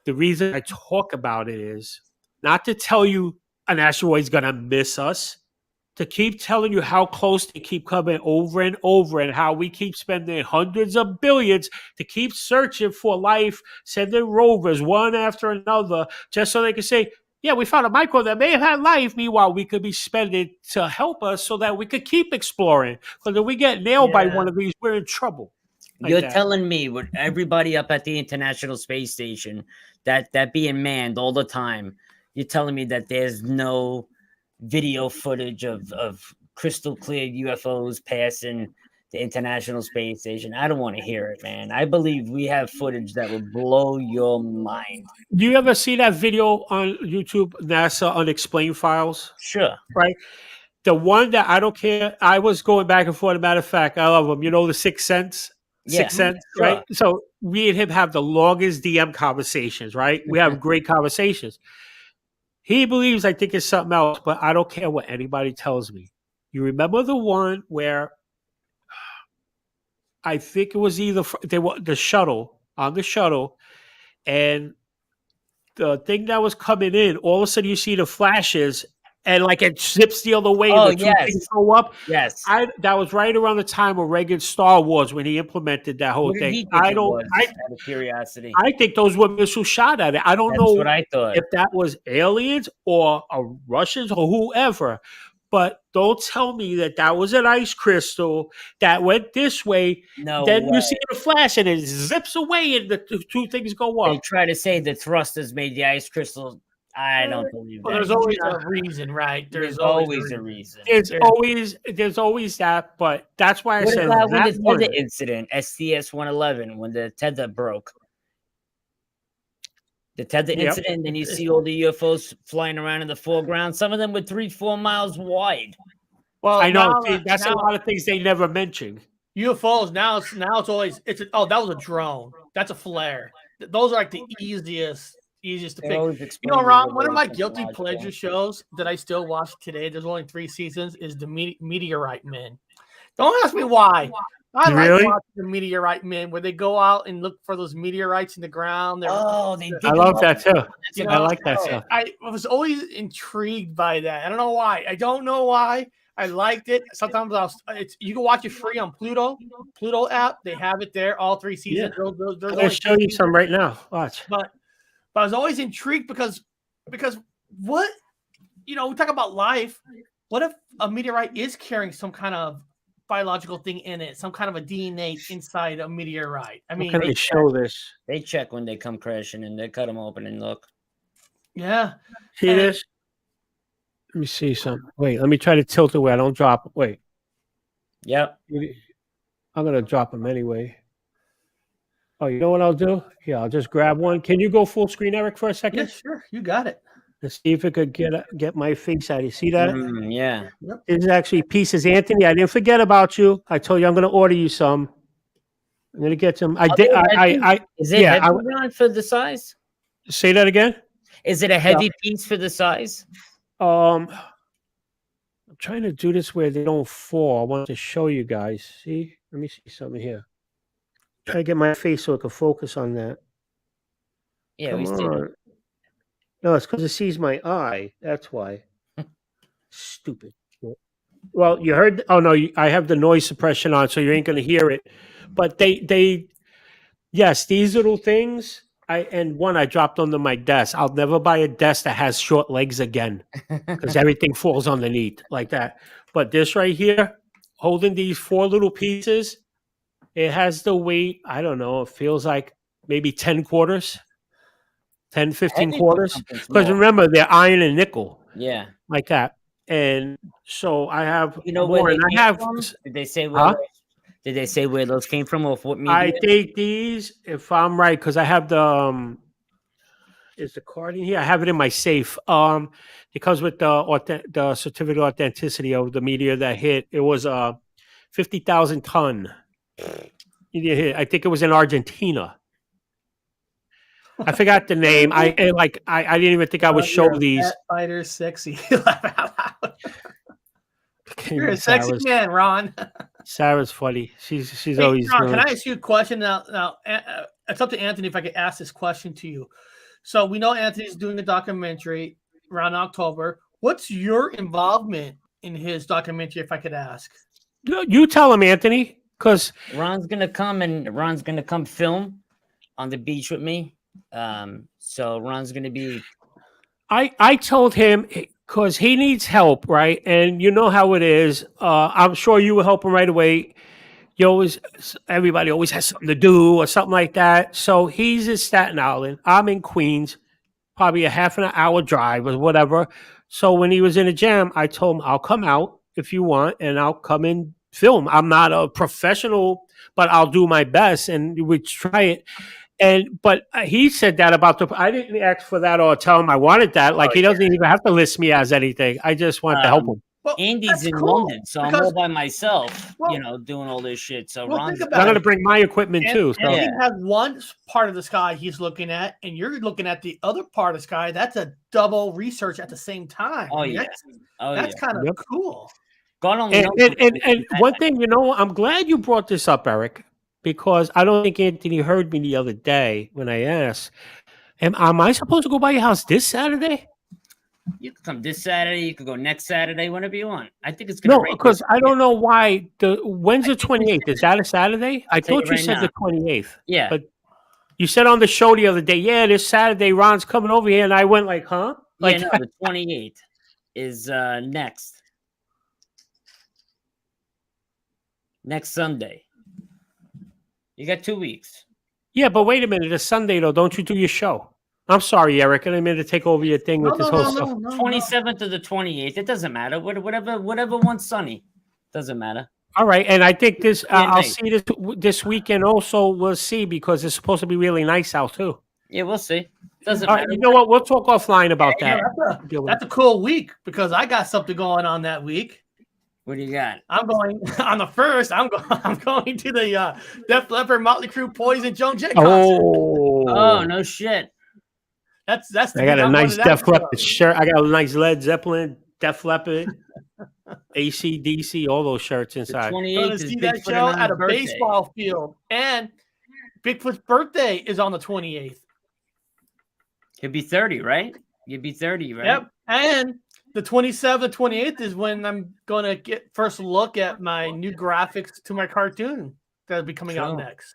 The reason I talk about it is not to tell you an asteroid's going to miss us, to keep telling you how close they keep coming over and over, and how we keep spending hundreds of billions to keep searching for life, sending rovers one after another, just so they can say, yeah, we found a microbe that may have had life. Meanwhile, we could be spending to help us so that we could keep exploring. Because if we get nailed by one of these, we're in trouble. Like You're that. telling me with everybody up at the International Space Station that being manned all the time, you're telling me that there's no video footage of crystal clear UFOs passing the International Space Station? I don't want to hear it, man. I believe we have footage that will blow your mind. Do you ever see that video on YouTube, NASA Unexplained Files? Sure. Right? The one that I don't care, I was going back and forth. As a matter of fact, I love them. You know, the Sixth Sense? Sixth Sense, sure. Right? So we and him have the longest DM conversations, right? We have great conversations. He believes I think it's something else, but I don't care what anybody tells me. You remember the one where I think it was either they were the shuttle, and the thing that was coming in, all of a sudden you see the flashes, and like it zips the other way, and the two things go up. Yes, that was right around the time of Reagan's Star Wars when he implemented that whole thing. Out of curiosity, I think those were missiles shot at it. I don't know what I thought. If that was aliens or Russians or whoever. But don't tell me that was an ice crystal that went this way. No, then you see the flash and it zips away, and the two things go up. They try to say the thrusters made the ice crystal. I don't believe that. There's always a reason, right? There's always a reason. There's always that, but that's why I said that when the tether incident, STS-111, when the tether broke. The tether incident, then you see all the UFOs flying around in the foreground. Some of them were 3-4 miles wide. Well, I know that's a lot of things they never mention. UFOs now it's always that was a drone. That's a flare. Those are like the easiest to pick. You know, Ron, one of my guilty pleasure shows that I still watch today, there's only 3 seasons, is the Meteorite Men. Don't ask me why. I like watching the Meteorite Men, where they go out and look for those meteorites in the ground. I love that too. You know, I like that stuff. I was always intrigued by that. I don't know why. I liked it. Sometimes you can watch it free on Pluto app. They have it there, all 3 seasons. Yeah. I'm going to show you some right now. Watch. But I was always intrigued because what, we talk about life. What if a meteorite is carrying some kind of biological thing in it, some kind of a DNA inside a meteorite? I mean, they show this. They check when they come crashing and they cut them open and look. Yeah. See this? Let me see something. Wait, let me try to tilt it where I don't drop it. Wait. Yep. I'm going to drop them anyway. Oh, you know what I'll do? Here, I'll just grab one. Can you go full screen, Eric, for a second? Yeah, sure. You got it. Let's see if it could get my face out. You see that? Yeah. This is actually pieces. Anthony, I didn't forget about you. I told you I'm going to order you some. I'm going to get some. Is it heavy for the size? Say that again? Is it a heavy piece for the size? I'm trying to do this where they don't fall. I want to show you guys. See? Let me see something here. Try to get my face so it can focus on that. Yeah, Come on. No, it's because it sees my eye. That's why. Stupid. Well, you heard. Oh no, I have the noise suppression on, so you ain't gonna hear it. But yes, these little things. I dropped onto my desk. I'll never buy a desk that has short legs again, because everything falls underneath like that. But this right here, holding these 4 little pieces, it has the weight. I don't know. It feels like maybe 10 quarters. 10, 15 quarters. Because remember, they're iron and nickel. Yeah. Like that. And so I have more. And I have. Did they say where? Did they say where those came from, or what? I think these, if I'm right, because I have the Is the card in here? I have it in my safe. It comes with the certificate of authenticity of the meteor that hit. It was 50,000 ton. I think it was in Argentina. I forgot the name. I didn't even think I would show these. Fat fighter, sexy. You're a sexy man, Ron. Sarah's funny. She's Hey, always. Ron, can I ask you a question now? It's up to Anthony if I could ask this question to you. So we know Anthony's doing a documentary around October. What's your involvement in his documentary, if I could ask? You tell him, Anthony, because Ron's gonna come film on the beach with me. So Ron's gonna be. I told him because he needs help, right? And you know how it is. I'm sure you will help him right away. Everybody always has something to do or something like that. So he's in Staten Island. I'm in Queens, probably a half an hour drive or whatever. So when he was in a jam, I told him, I'll come out if you want and I'll come and film. I'm not a professional, but I'll do my best and we try it. But he said that about I didn't ask for that or tell him I wanted that. Like he doesn't even have to list me as anything. I just want to help him. Well, Andy's in London, so I'm all by myself, doing all this shit. So Ron's I'm going to bring my equipment too. So. Andy has one part of the sky he's looking at, and you're looking at the other part of the sky. That's a double research at the same time. Oh, That's kind of cool. God only knows. And one thing, I'm glad you brought this up, Eric, because I don't think Anthony heard me the other day when I asked, am I supposed to go by your house this Saturday? You can come this Saturday. You can go next Saturday, whenever you want. I think it's going to rain. No, because I don't know why. When's the 28th? Is that a Saturday? I thought you said the 28th. Yeah. But you said on the show the other day, this Saturday, Ron's coming over here. And I went like, huh? Like, no, the 28th is next Sunday. You got 2 weeks. Yeah, but wait a minute. It's Sunday, though. Don't you do your show? I'm sorry, Eric. I didn't mean to take over your thing with this whole stuff. 27th or the 28th. It doesn't matter. Whatever one's sunny. Doesn't matter. All right. And I think this, I'll see this weekend also. We'll see because it's supposed to be really nice out, too. Yeah, we'll see. Doesn't All matter. right, you know what? We'll talk offline about that. That's a cool week because I got something going on that week. What do you got? I'm going on the 1st. I'm going to the Def Leppard, Motley Crue, Poison, Joan Jett concert. Oh, no shit. That's. I got a nice Def Leppard shirt. I got a nice Led Zeppelin, Def Leppard, AC/DC, all those shirts inside. I'm going to see that show at a baseball field, and Bigfoot's birthday is on the 28th. He'll be 30, right? You'd be 30, right? Yep. And the 27th, 28th is when I'm going to get first look at my new graphics to my cartoon that'll be coming out next.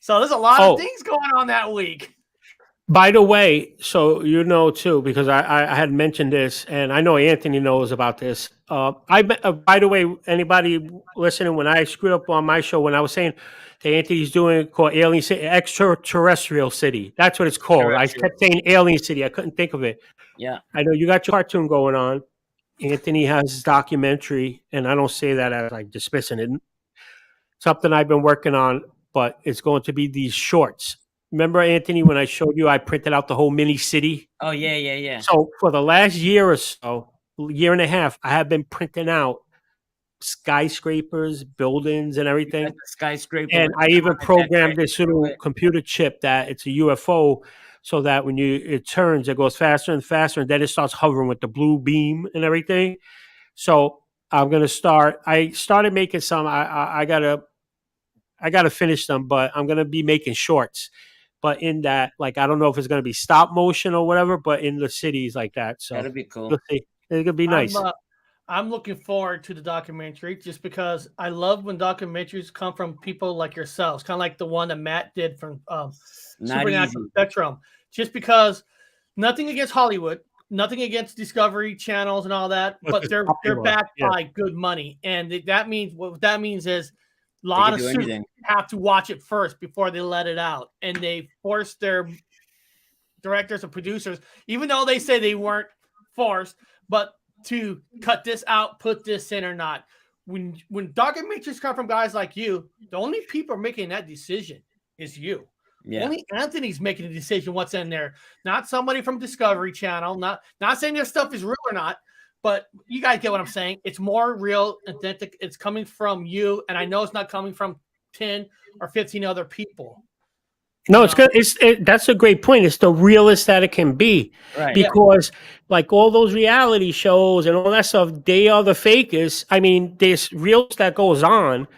So there's a lot of things going on that week. By the way, so too, because I had mentioned this, and I know Anthony knows about this. By the way, anybody listening, when I screwed up on my show, when I was saying that Anthony's doing called Alien City, Extraterrestrial City. That's what it's called. I kept saying Alien City. I couldn't think of it. Yeah. I know you got your cartoon going on. Anthony has his documentary, and I don't say that as like dismissing it. Something I've been working on, but it's going to be these shorts. Remember, Anthony, when I showed you, I printed out the whole mini city? Oh, yeah. So for the last year or so, year and a half, I have been printing out skyscrapers, buildings, and everything. Skyscraper. And I even programmed this little computer chip that it's a UFO so that when it turns, it goes faster and faster, and then it starts hovering with the blue beam and everything. So I'm going to start. I started making some. I gotta finish them, but I'm going to be making shorts. But in that, like, I don't know if it's going to be stop motion or whatever, but in the cities like that. So that'll be cool. We'll see. It's going to be nice. I'm looking forward to the documentary just because I love when documentaries come from people like yourselves, kind of like the one that Matt did from Supernatural Spectrum. Just because nothing against Hollywood, nothing against Discovery channels and all that, but they're backed by good money. And that means what that means is a lot of suits have to watch it first before they let it out. And they force their directors and producers, even though they say they weren't forced, but to cut this out, put this in or not. When documentaries come from guys like you, the only people making that decision is you. Yeah. Only Anthony's making the decision what's in there, not somebody from Discovery Channel. Not saying this stuff is real or not, but you guys get what I'm saying. It's more real, authentic. It's coming from you, and I know it's not coming from 10 or 15 other people. No, it's good. That's a great point. It's the realest that it can be, Right. because like all those reality shows and all that stuff, they are the fakest. I mean, there's real that goes on,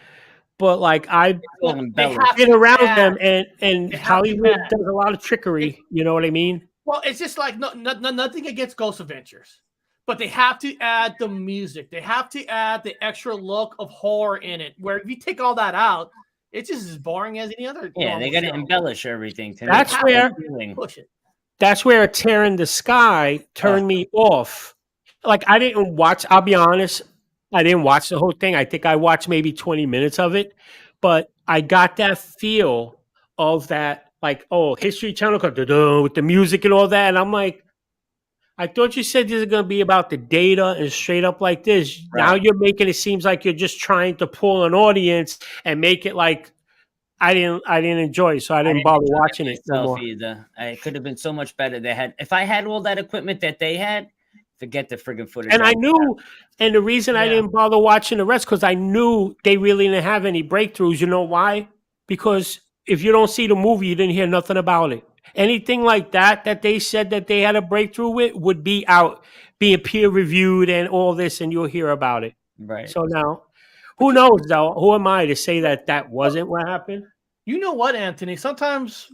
but like I've They have been to around add, them, and they have to Hollywood add. does a lot of trickery. You know what I mean? Well, it's just like nothing against Ghost Adventures, but they have to add the music. They have to add the extra look of horror in it. Where if you take all that out, it's just as boring as any other. Yeah, they got to show. embellish everything. To That's make where- it Push it. That's where A Tear in the Sky turned me off. Like I didn't watch. I'll be honest, I didn't watch the whole thing. I think I watched maybe 20 minutes of it, but I got that feel of that, like, oh, History Channel with the music and all that, and I'm like, I thought you said this is going to be about the data and straight up like this. Right. Now you're making it seems like you're just trying to pull an audience and make it like I didn't enjoy it, so I didn't bother watching it no more. Either. It could have been so much better. If I had all that equipment that they had, forget the friggin' footage. And I knew, and the reason I didn't bother watching the rest, because I knew they really didn't have any breakthroughs. You know why? Because if you don't see the movie, you didn't hear nothing about it. Anything like that they said that they had a breakthrough with would be out, being peer reviewed and all this, and you'll hear about it. Right. So now, who knows though? Who am I to say that wasn't what happened? You know what, Anthony? Sometimes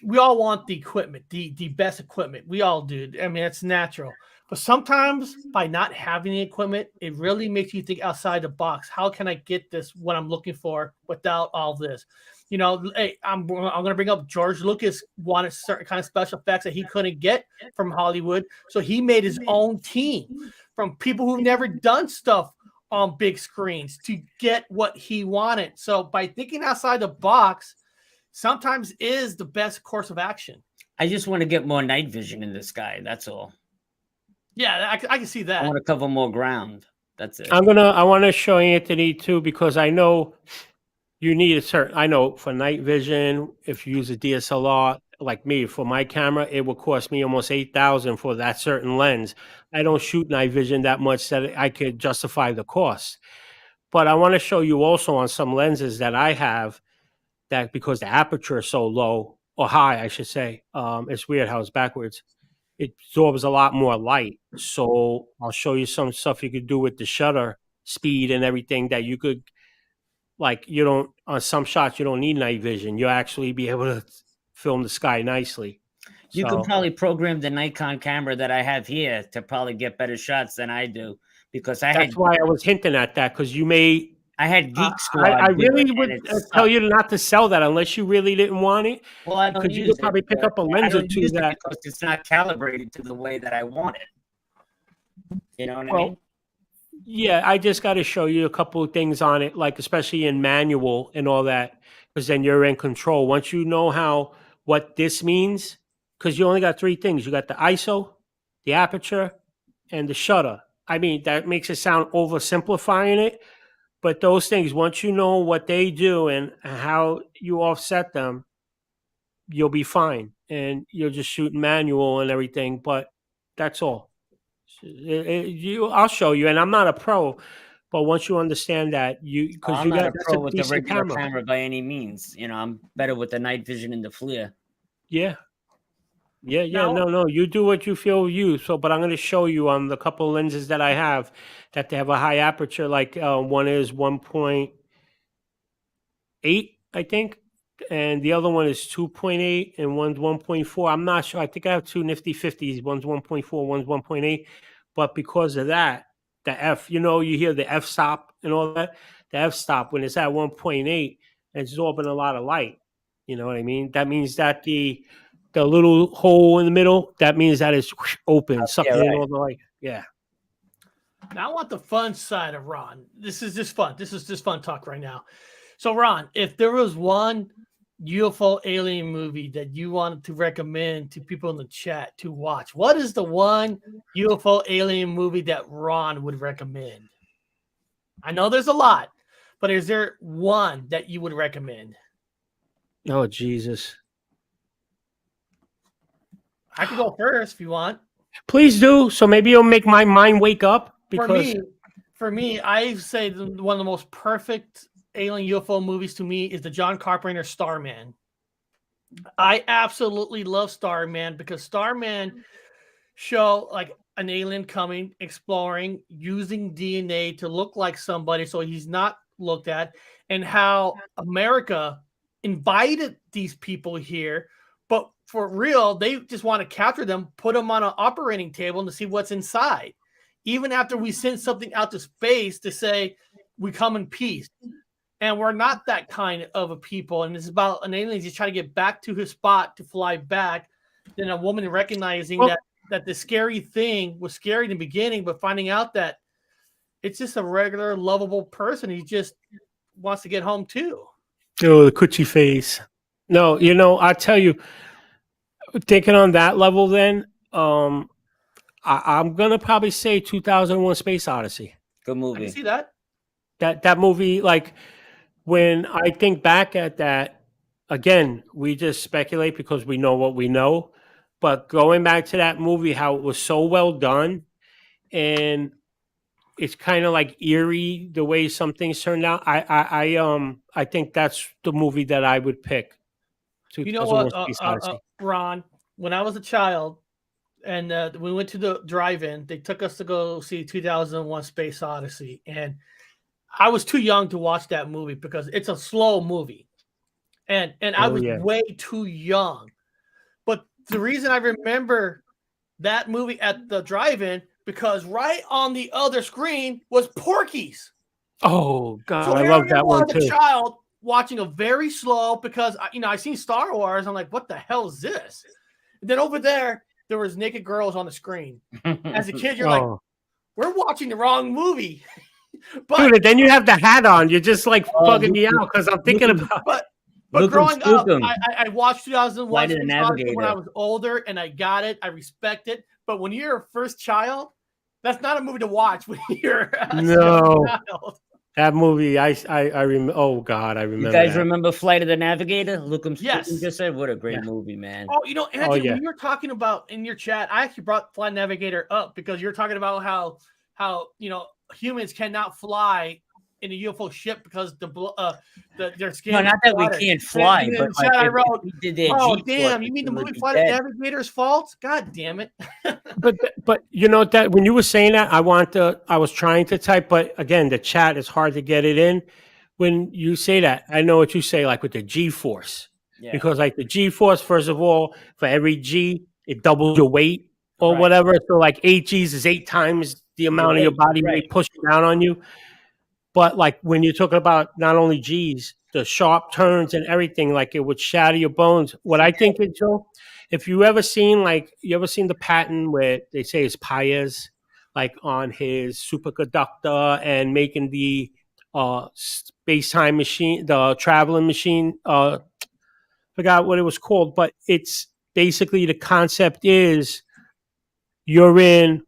we all want the equipment, the best equipment. We all do. I mean, it's natural. But sometimes by not having the equipment, it really makes you think outside the box. How can I get this, what I'm looking for, without all this? You know, hey, I'm going to bring up George Lucas wanted certain kind of special effects that he couldn't get from Hollywood. So he made his own team from people who've never done stuff on big screens to get what he wanted. So by thinking outside the box, sometimes is the best course of action. I just want to get more night vision in the sky. That's all. Yeah, I can see that. I want to cover more ground. That's it. I want to show Anthony too, because I know you need a certain. I know for night vision, if you use a DSLR like me for my camera, it will cost me almost $8,000 for that certain lens. I don't shoot night vision that much that I could justify the cost. But I want to show you also on some lenses that I have that, because the aperture is so low or high, I should say. It's weird how it's backwards. It absorbs a lot more light. So I'll show you some stuff you could do with the shutter speed and everything that you could, like, you don't, on some shots, you don't need night vision. You'll actually be able to film the sky nicely. You could probably program the Nikon camera that I have here to probably get better shots than I do, because that's why I was hinting at that, because you may. I had Geek Squad. I really would tell you not to sell that unless you really didn't want it. Well, I don't because you use could probably it, pick up a lens or two that because it's not calibrated to the way that I want it. You know what I mean? Yeah, I just got to show you a couple of things on it, like especially in manual and all that, because then you're in control. Once you know what this means, because you only got three things. You got the ISO, the aperture, and the shutter. I mean, that makes it sound oversimplifying it. But those things, once you know what they do and how you offset them, you'll be fine. And you'll just shoot manual and everything. But that's all. I'll show you. And I'm not a pro, but once you understand that, because I'm not a pro with the regular camera by any means. You know, I'm better with the night vision and the FLIR. Yeah. No. You do what you feel you. So, but I'm going to show you on the couple of lenses that I have that they have a high aperture. Like one is 1.8, I think, and the other one is 2.8, and one's 1.4. I'm not sure. I think I have two nifty 50s. One's 1.4, one's 1.8. But because of that, the F, you hear the F stop and all that. The F stop when it's at 1.8, it's absorbing a lot of light. You know what I mean? That means that the little hole in the middle, that means that it's open, sucking in all the light. Yeah. Now I want the fun side of Ron. This is just fun. This is just fun talk right now. So Ron, if there was one UFO alien movie that you wanted to recommend to people in the chat to watch, what is the one UFO alien movie that Ron would recommend? I know there's a lot, but is there one that you would recommend? Oh, Jesus. I could go first if you want. Please do. So maybe it'll make my mind wake up because For me, I say one of the most perfect alien UFO movies to me is the John Carpenter Starman. I absolutely love Starman because Starman show like an alien coming, exploring, using DNA to look like somebody so he's not looked at, and how America invited these people here, but for real, they just want to capture them, put them on an operating table to see what's inside. Even after we send something out to space to say we come in peace. And we're not that kind of a people. And it's about an alien just trying to get back to his spot to fly back. Then a woman recognizing that the scary thing was scary in the beginning, but finding out that it's just a regular, lovable person. He just wants to get home too. Oh, the coochie face. No, I tell you, thinking on that level, then I'm gonna probably say 2001: Space Odyssey. Good I movie. can see that. That movie, like when I think back at that, again, we just speculate because we know what we know. But going back to that movie, how it was so well done, and it's kind of like eerie the way some things turned out. I think that's the movie that I would pick. You know what, Space Odyssey. Ron? When I was a child, and we went to the drive-in, they took us to go see 2001: Space Odyssey, and I was too young to watch that movie because it's a slow movie, and I was way too young. But the reason I remember that movie at the drive-in because right on the other screen was Porky's. Oh God, so I love that one too. As a child watching a very slow because I seen Star Wars. I'm like, what the hell is this? And then over there was naked girls on the screen. As a kid, you're like, we're watching the wrong movie. But dude, then you have the hat on. You're just like bugging me out because I'm thinking about. But growing up, I watched 2001 when I was older, and I got it. I respect it. But when you're a first child, that's not a movie to watch when you're a child. That movie, I remember. Oh God, I remember. You guys that. Remember Flight of the Navigator? Yes. just said, what a great movie, man. Oh, Anthony, when you were talking about in your chat, I actually brought Flight Navigator up because you're talking about how humans cannot fly in a UFO ship because their skin. No, not that we can't fly, but like I wrote, we did their oh damn! You mean the movie Flight of the Navigator's fault? God damn it! but you know that when you were saying that, I was trying to type, but again, the chat is hard to get it in. When you say that, I know what you say, like with the G-force, because like the G-force, first of all, for every G, it doubles your weight or whatever. So like 8 G's is 8 times the amount of your body weight pushing down on you. But like when you're talking about not only G's, the sharp turns and everything, like it would shatter your bones. What I think is, Joe, if you ever seen the patent where they say it's Paez, like on his superconductor and making the space-time machine, the traveling machine, forgot what it was called, but it's basically the concept is you're in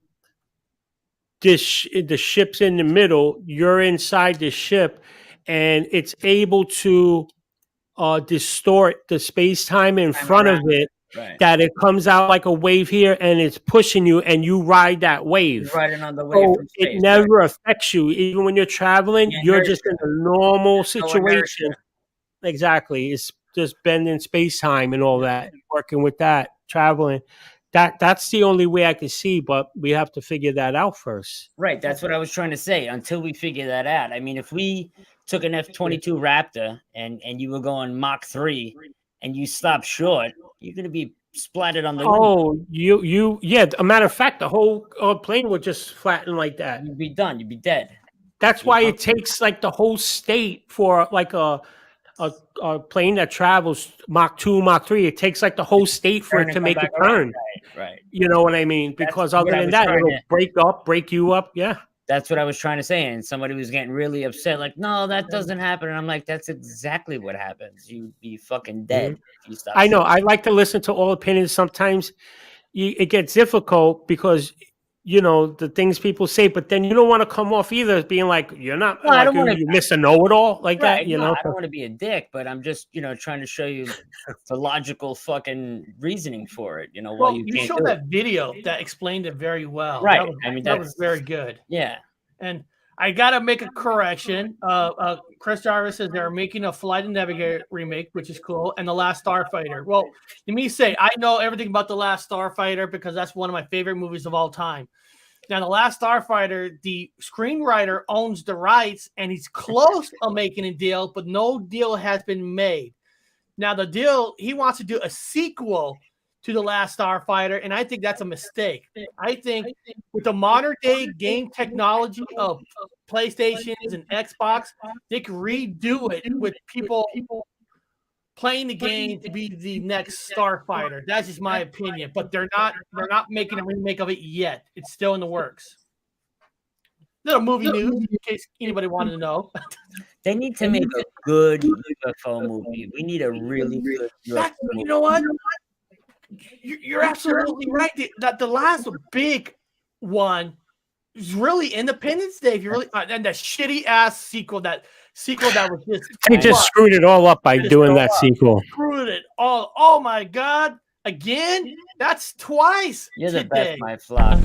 the ship's in the middle, you're inside the ship, and it's able to distort the space-time in front of it, that it comes out like a wave here and it's pushing you and you ride that wave. You're riding on the wave from space, it never affects you. Even when you're traveling, you're just in a normal situation. Exactly. It's just bending space-time and all that, working with that, traveling. That's the only way I can see, but we have to figure that out first. Right. That's what I was trying to say. Until we figure that out. I mean, if we took an F-22 Raptor and you were going Mach 3 and you stopped short, you're going to be splattered on the wing. Yeah. A matter of fact, the whole plane would just flatten like that. You'd be done. You'd be dead. That's why it takes like the whole state for like a plane that travels Mach 2, Mach 3, it takes like the whole state for it to make a turn. Right. You know what I mean? Because other than that, it'll break you up. Yeah. That's what I was trying to say. And somebody was getting really upset. Like, no, that doesn't happen. And I'm like, that's exactly what happens. You'd be fucking dead if you stop. I know. I like to listen to all opinions. Sometimes it gets difficult because the things people say, but then you don't want to come off either as being like, you're not, No, I like, don't want to. you miss a know-it-all like that, Right, no, I don't want to be a dick, but I'm just, trying to show you the logical fucking reasoning for it. Why Well, you you can't showed do it. that video that explained it very well. Right. That was very good. Yeah. And I gotta make a correction. Chris Jarvis says they're making a Flight and Navigator remake, which is cool, and The Last Starfighter. Well, let me say I know everything about The Last Starfighter because that's one of my favorite movies of all time. Now, The Last Starfighter, the screenwriter owns the rights, and he's close to making a deal, but no deal has been made. Now, the deal, he wants to do a sequel to The Last Starfighter, and I think that's a mistake. I think with the modern day game technology of PlayStations and Xbox, they can redo it with people playing the game to be the next Starfighter. That's just my opinion, but they're not making a remake of it yet. It's still in the works. Little movie news in case anybody wanted to know. They need to make a good UFO movie. We need a really good UFO movie. You know what? You're absolutely right. The last big one is really Independence Day. If you really and that shitty ass sequel that was just They just screwed it all up by doing that sequel. Screwed it all. Oh my god! Again? That's twice. You're the best, my flock.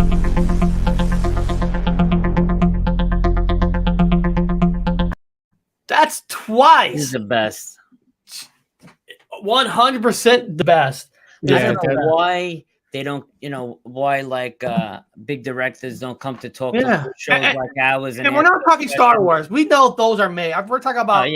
That's twice. He's the best. 100% the best. I don't know why they don't, why like big directors don't come to talk to shows like ours. And we're not talking Star Wars. We know those are made. We're talking about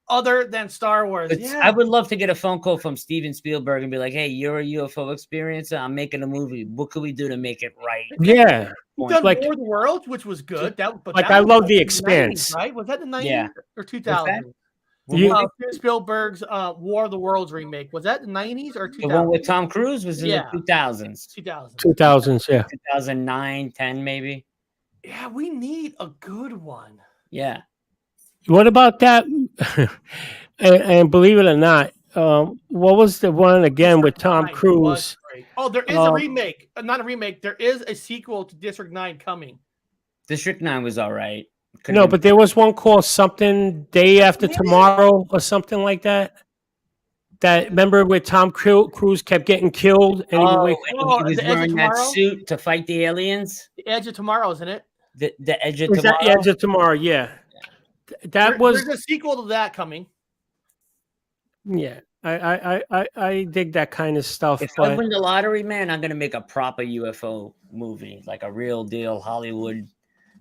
other than Star Wars. I would love to get a phone call from Steven Spielberg and be like, hey, you're a UFO experiencer. I'm making a movie. What can we do to make it right? Yeah. You've done War of the Worlds, which was good. I love The Expanse. 90s, right? Was that the 90s or 2000s? Spielberg's War of the Worlds remake. Was that the 90s or 2000s? The one with Tom Cruise was in the 2000s. 2000s, yeah. 2009, 10 maybe. Yeah, we need a good one. Yeah. What about that? and believe it or not, what was the one again with Tom Cruise? Oh, there is a remake. Not a remake. There is a sequel to District 9 coming. District 9 was all right. No, but there was one called something Day After Tomorrow or something like that. That remember where Tom Cruise kept getting killed and he was wearing that suit to fight the aliens. The Edge of Tomorrow, isn't it? The Edge of Tomorrow. Tomorrow. The Edge of Tomorrow, yeah. There's a sequel to that coming. Yeah, I dig that kind of stuff. If I win the lottery, man, I'm gonna make a proper UFO movie, like a real deal Hollywood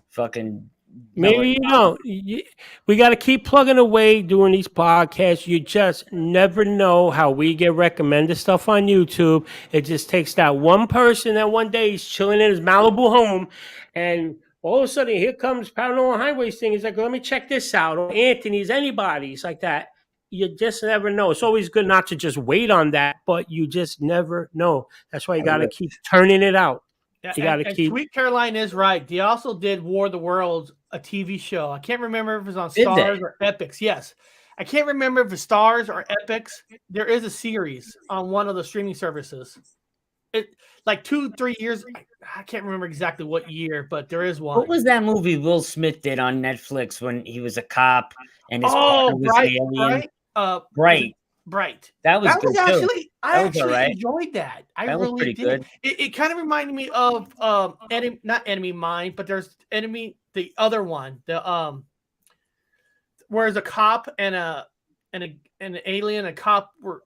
fucking. Maybe you don't. We got to keep plugging away doing these podcasts. You just never know how we get recommended stuff on YouTube. It just takes that one person that one day he's chilling in his Malibu home, and all of a sudden here comes Paranormal Highways thing. He's like, let me check this out. Or Anthony's, anybody's like that. You just never know. It's always good not to just wait on that, but you just never know. That's why you got to keep turning it out. You got to keep. Sweet Caroline is right. They also did War of the Worlds, a TV show. I can't remember if it was on Stars or Epix. Yes. I can't remember if it's Stars or Epix. There is a series on one of the streaming services. It like 2-3 years. I can't remember exactly what year, but there is one. What was that movie Will Smith did on Netflix when he was a cop and his partner was an alien? Bright. That was good actually too. I actually enjoyed that. I really did. Good. It kind of reminded me of not Enemy Mine, but there's Enemy, the other one, the whereas a cop and an alien, a cop were.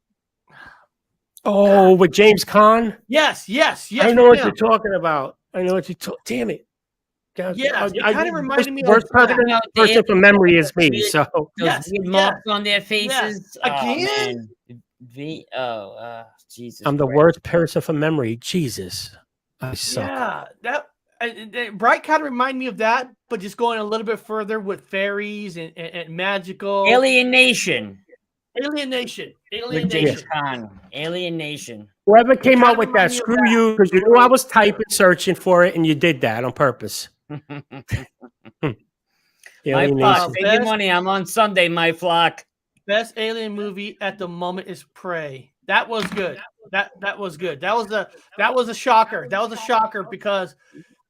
Oh, with James Caan? Yes. I know what you're talking about. Damn it. Yeah, it kind of reminded me worst person from memory is me. So those marks on their faces. Again? Jesus. I'm the worst person from memory. Jesus. I suck. Yeah, Bright kind of reminded me of that, but just going a little bit further with fairies and magical. Alien Nation. Alien Nation. Whoever came up with that, screw you, because you knew I was typing, searching for it, and you did that on purpose. My flock, take your money. I'm on Sunday, my flock. Best alien movie at the moment is Prey. That was good. That was good. That was a shocker. That was a shocker because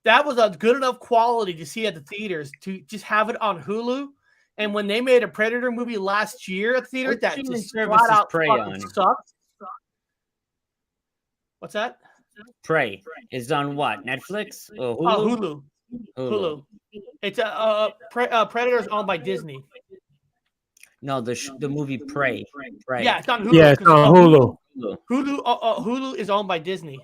that was a good enough quality to see at the theaters to just have it on Hulu. And when they made a Predator movie last year at the theaters, What that streaming just service flat is out Prey fucking on? sucked. What's that? Prey is on what? Netflix or Oh, Hulu? Hulu. It's Predator's owned by Disney. No, the movie Prey. Yeah, it's on Hulu. Yeah, it's on Hulu. Hulu is owned by Disney.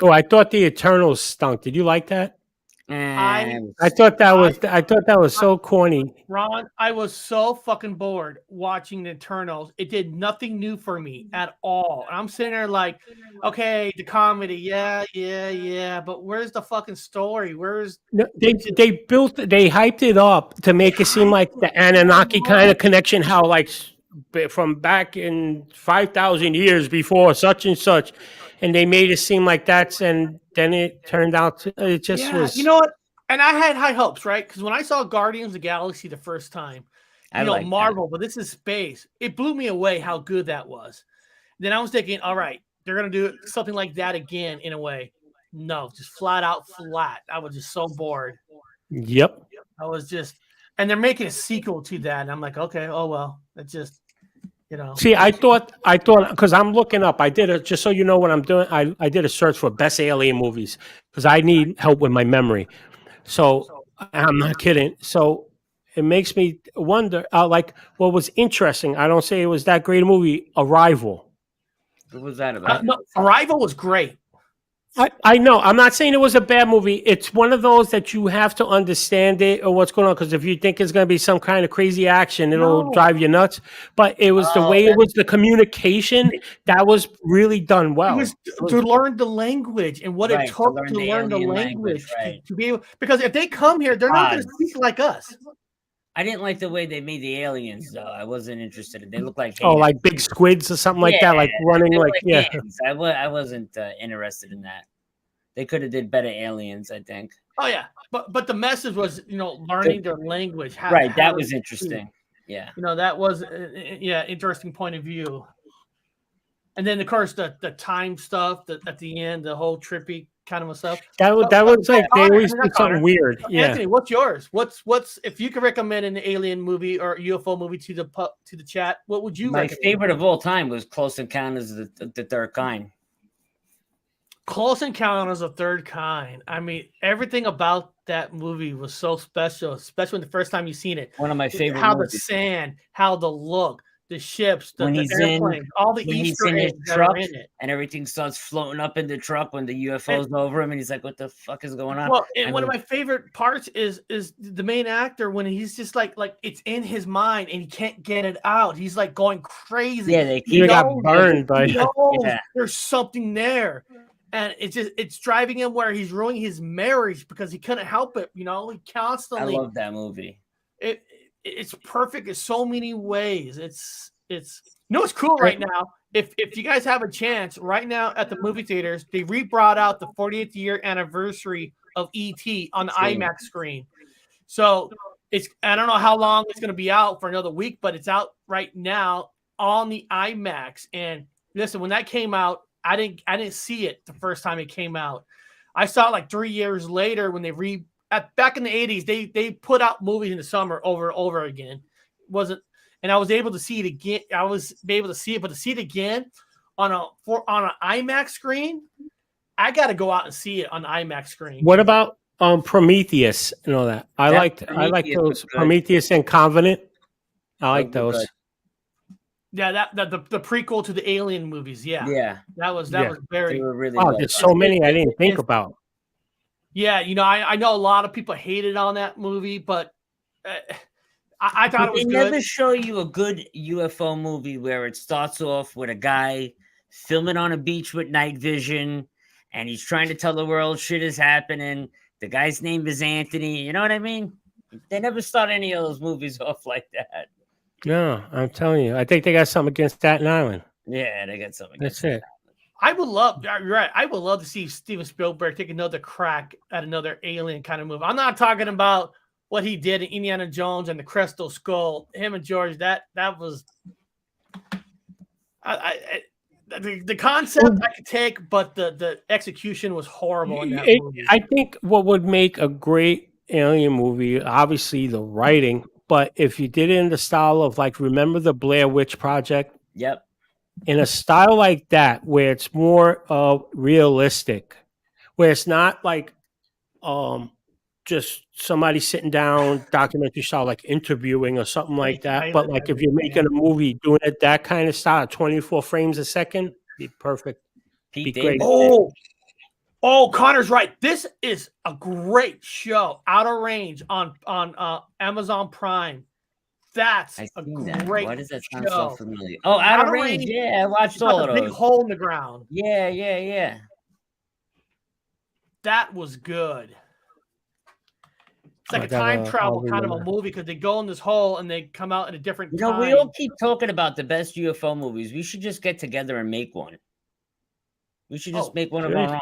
Oh, I thought the Eternals stunk. Did you like that? And I thought that was so corny. Ron, I was so fucking bored watching the Eternals. It did nothing new for me at all. And I'm sitting there like, okay, the comedy, yeah, but where's the fucking story? Where's No, they hyped it up to make it seem like the Anunnaki kind of connection, how like from back in 5,000 years before such and such, and they made it seem like that's, and then it turned out to, it just was. You know what? And I had high hopes, right? Because when I saw Guardians of the Galaxy the first time, like Marvel, but this is space. It blew me away how good that was. Then I was thinking, all right, they're gonna do something like that again in a way. No, just flat out flat. I was just so bored. Yep. I was just, and they're making a sequel to that, and I'm like, okay, oh well, it's just, See, I thought, because I'm looking up, just so you know what I'm doing, I did a search for best alien movies because I need help with my memory. So I'm not kidding. So it makes me wonder, like, what was interesting, I don't say it was that great a movie, Arrival. What was that about? No, Arrival was great. I know. I'm not saying it was a bad movie. It's one of those that you have to understand it or what's going on. Because if you think it's going to be some kind of crazy action, it'll drive you nuts. But it was the way it was, the communication that was really done well. It was to learn the language and what it took to learn the language to be able. Because if they come here, they're not going to speak like us. I didn't like the way they made the aliens, though. I wasn't interested in. They look like like big squids or something like that, like running like I wasn't interested in that. They could have did better aliens, I think. Oh yeah, but the message was learning their language. That was interesting. Yeah, that was interesting point of view. And then of course the time stuff at the end, the whole trippy kind of stuff. That was like they always did something weird. Yeah. Anthony, what's yours? What's if you could recommend an alien movie or UFO movie to the chat? What would you? My favorite of all time was Close Encounters of the Third Kind. Close Encounters of the Third Kind. I mean, everything about that movie was so special, especially when the first time you seen it. One of my favorite. How movies. The sand, how the look. The ships, the airplanes, all the Easter eggs that are in it. And everything starts floating up in the truck when the UFO's over him, and he's like, what the fuck is going on? Well, and one of my favorite parts is the main actor when he's just like it's in his mind and he can't get it out. He's like going crazy. Yeah, he got burned by there's something there. And it's driving him where he's ruining his marriage because he couldn't help it, he constantly. I love that movie. It's perfect in so many ways. It's what's cool right now. If you guys have a chance right now at the movie theaters, they brought out the 40th year anniversary of ET on the IMAX screen. So I don't know how long it's going to be out for another week, but it's out right now on the IMAX. And listen, when that came out, I didn't see it the first time it came out. I saw it like 3 years later when they back in the 80s, they put out movies in the summer over and over again. And I was able to see it again. I was able to see it, but to see it again on an IMAX screen, I got to go out and see it on an IMAX screen. What about Prometheus and all that? I like those Prometheus and Covenant. I like those. Good. Yeah, the prequel to the Alien movies. Yeah, that was very. Really there's so many I didn't think about. Yeah, I know a lot of people hated on that movie, but I thought it was good. They never show you a good UFO movie where it starts off with a guy filming on a beach with night vision, and he's trying to tell the world shit is happening. The guy's name is Anthony. You know what I mean? They never start any of those movies off like that. No, I'm telling you. I think they got something against Staten Island. Yeah, they got something. That's it. You're right. I would love to see Steven Spielberg take another crack at another alien kind of movie. I'm not talking about what he did in Indiana Jones and the Crystal Skull. Him and George, that was. The concept I could take, but the execution was horrible in that movie. I think what would make a great alien movie, obviously the writing, but if you did it in the style of like, remember the Blair Witch Project? Yep. In a style like that, where it's more realistic, where it's not like just somebody sitting down, documentary style, like interviewing or something like that. But like if you're making a movie, doing it that kind of style, 24 frames a second, be perfect. Be great. Oh, Connor's right. This is a great show. Outer Range on Amazon Prime. That's a great. Why does that sound so familiar? Oh, Outer Range. Yeah, I watched all of those. Big hole in the ground. Yeah. That was good. It's like a time travel kind of a movie because they go in this hole and they come out at a different time. We all keep talking about the best UFO movies. We should just get together and make one. We should just make one of our own.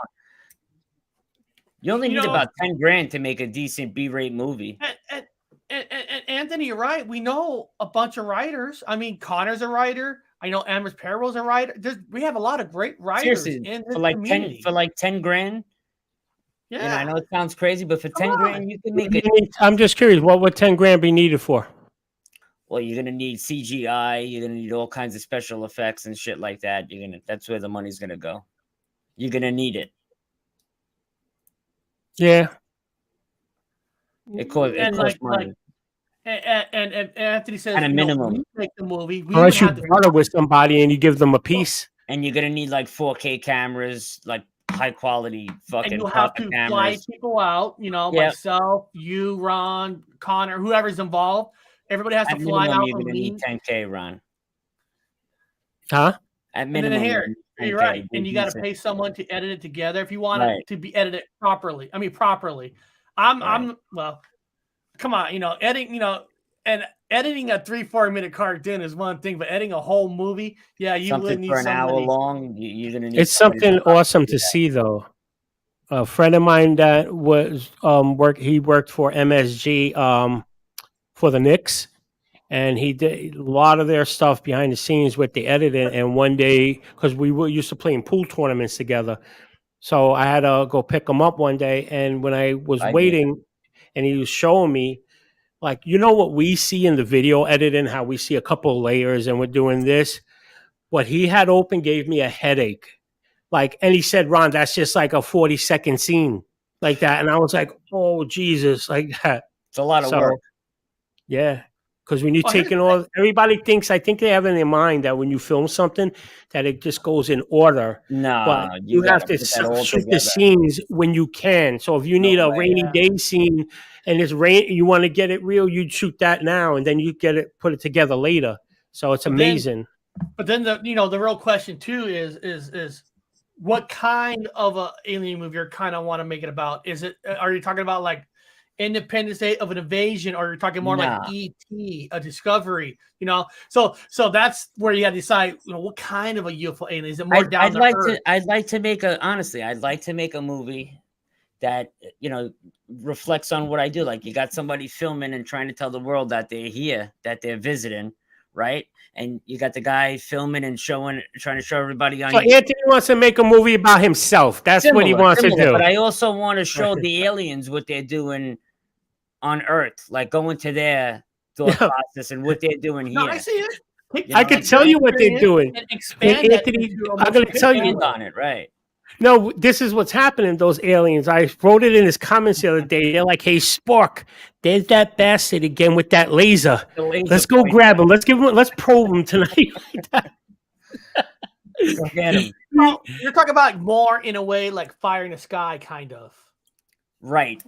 You only need about 10 grand to make a decent B-rate movie. And Anthony, you're right. We know a bunch of writers. I mean, Connor's a writer. I know Amherst Parable's a writer. We have a lot of great writers in this community. For like 10 grand. Yeah, and I know it sounds crazy, but for 10 grand, you can make it. I'm just curious, what would 10 grand be needed for? Well, you're gonna need CGI. You're gonna need all kinds of special effects and shit like that. That's where the money's gonna go. You're gonna need it. Yeah. It costs money. And Anthony says, at a minimum, we make the movie. Unless you partner with somebody and you give them a piece. And you're gonna need like 4K cameras, like high quality fucking. And you have to fly people out. Myself, you, Ron, Connor, whoever's involved. Everybody has to fly out. You're gonna need 10K, Ron. Huh? At minimum, you're right. And you got to pay someone to edit it together if you want it to be edited properly. I mean, properly. I'm well. Come on, and editing a 3-4 minute cartoon is one thing, but editing a whole movie, you would need for an hour long. You're gonna need. It's something awesome to see, though. A friend of mine that was He worked for MSG for the Knicks, and he did a lot of their stuff behind the scenes with the editing. And one day, because we were used to playing pool tournaments together, so I had to go pick him up one day. And when I was waiting, and he was showing me, like, what we see in the video editing, how we see a couple of layers and we're doing this. What he had open gave me a headache. And he said, Ron, that's just like a 40-second scene like that. And I was like, oh, Jesus, like that. It's a lot of work. Yeah. Because when you're taking everybody I think they have in their mind that when you film something, that it just goes in order. No, but you have to shoot the scenes when you can. So if you need a rainy day scene and it's rain, you want to get it real, you shoot that now, and then you put it together later. So it's amazing. But then the real question too is what kind of a alien movie you kind of want to make it about? Are you talking about like Independence Day of an invasion, or you're talking more like E.T., a discovery, So that's where you have to decide, what kind of a UFO alien is it? More down to earth? I'd like to make a movie that reflects on what I do. Like, you got somebody filming and trying to tell the world that they're here, that they're visiting, right? And you got the guy filming and trying to show everybody on. So Anthony wants to make a movie about himself. That's what he wants to do. But I also want to show the aliens what they're doing on Earth, like going to their thought process and what they're doing here. No, I see it. I can tell you what they're doing. Anthony, I'm going to tell you on it, right? No, this is what's happening. Those aliens. I wrote it in his comments the other day. They're like, "Hey, Spork, there's that bastard again with that laser. Let's go grab him. Let's probe him tonight." Get him. Well, you're talking about more in a way like Fire in the Sky, kind of. Right.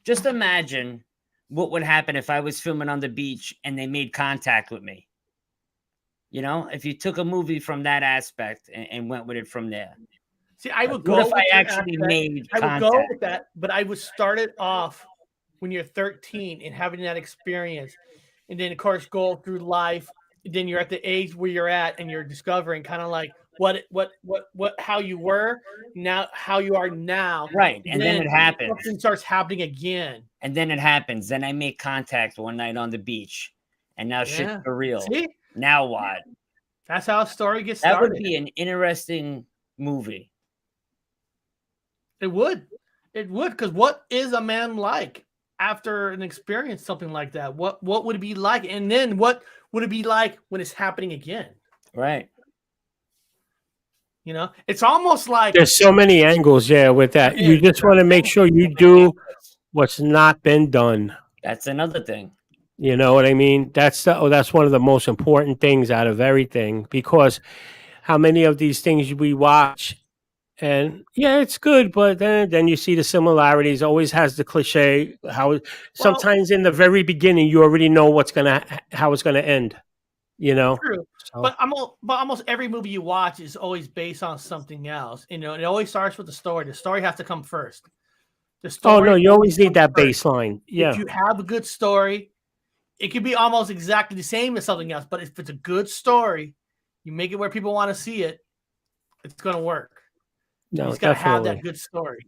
Just imagine what would happen if I was filming on the beach and they made contact with me. If you took a movie from that aspect and went with it from there. See, I would go if I actually made contact? I would go with that, but I would start it off when you're 13 and having that experience, and then of course go through life. Then you're at the age where you're at, and you're discovering kind of like how you were now, how you are now, right? And then it happens. Something starts happening again, and then it happens. Then I make contact one night on the beach, and now shit's for real. See? Now what? That's how a story gets That started. would be an interesting movie. It would. It would, because what is a man like after an experience something like that? What would it be like? And then what would it be like when it's happening again? Right. You know, it's almost like There's so many angles, with that. You just want to make sure you do what's not been done. That's another thing. You know what I mean? That's one of the most important things out of everything, because how many of these things we watch, and it's good, but then you see the similarities. Always has the cliche. How sometimes in the very beginning you already know how it's gonna end. You know, true. So, But almost every movie you watch is always based on something else. You know, it always starts with the story. The story has to come first. The story. oh no, you always need that first. baseline. Yeah. If you have a good story, it could be almost exactly the same as something else. But if it's a good story, you make it where people want to see it, it's going to work. No, you just got to have definitely. that good story.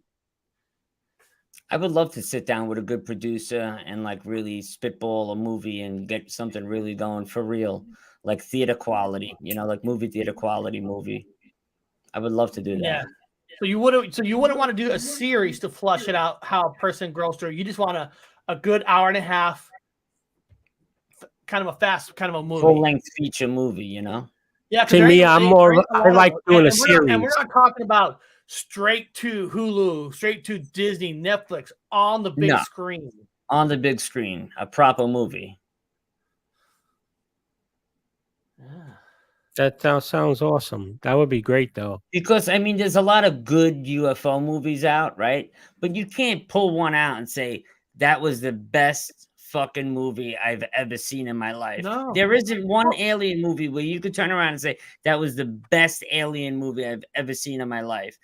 I would love to sit down with a good producer and like really spitball a movie and get something really going for real, like theater quality, like movie theater quality movie. I would love to do that. Yeah. So you wouldn't want to do a series to flush it out how a person grows through. You just want a good hour and a half, kind of a movie, full length feature movie. Yeah. To me, I like doing a series. And we're not talking about straight to Hulu, straight to Disney, Netflix, on the big screen. On the big screen, a proper movie. That sounds awesome. That would be great, though. Because, there's a lot of good UFO movies out, right? But you can't pull one out and say, that was the best fucking movie I've ever seen in my life. No. There isn't one alien movie where you could turn around and say, that was the best alien movie I've ever seen in my life.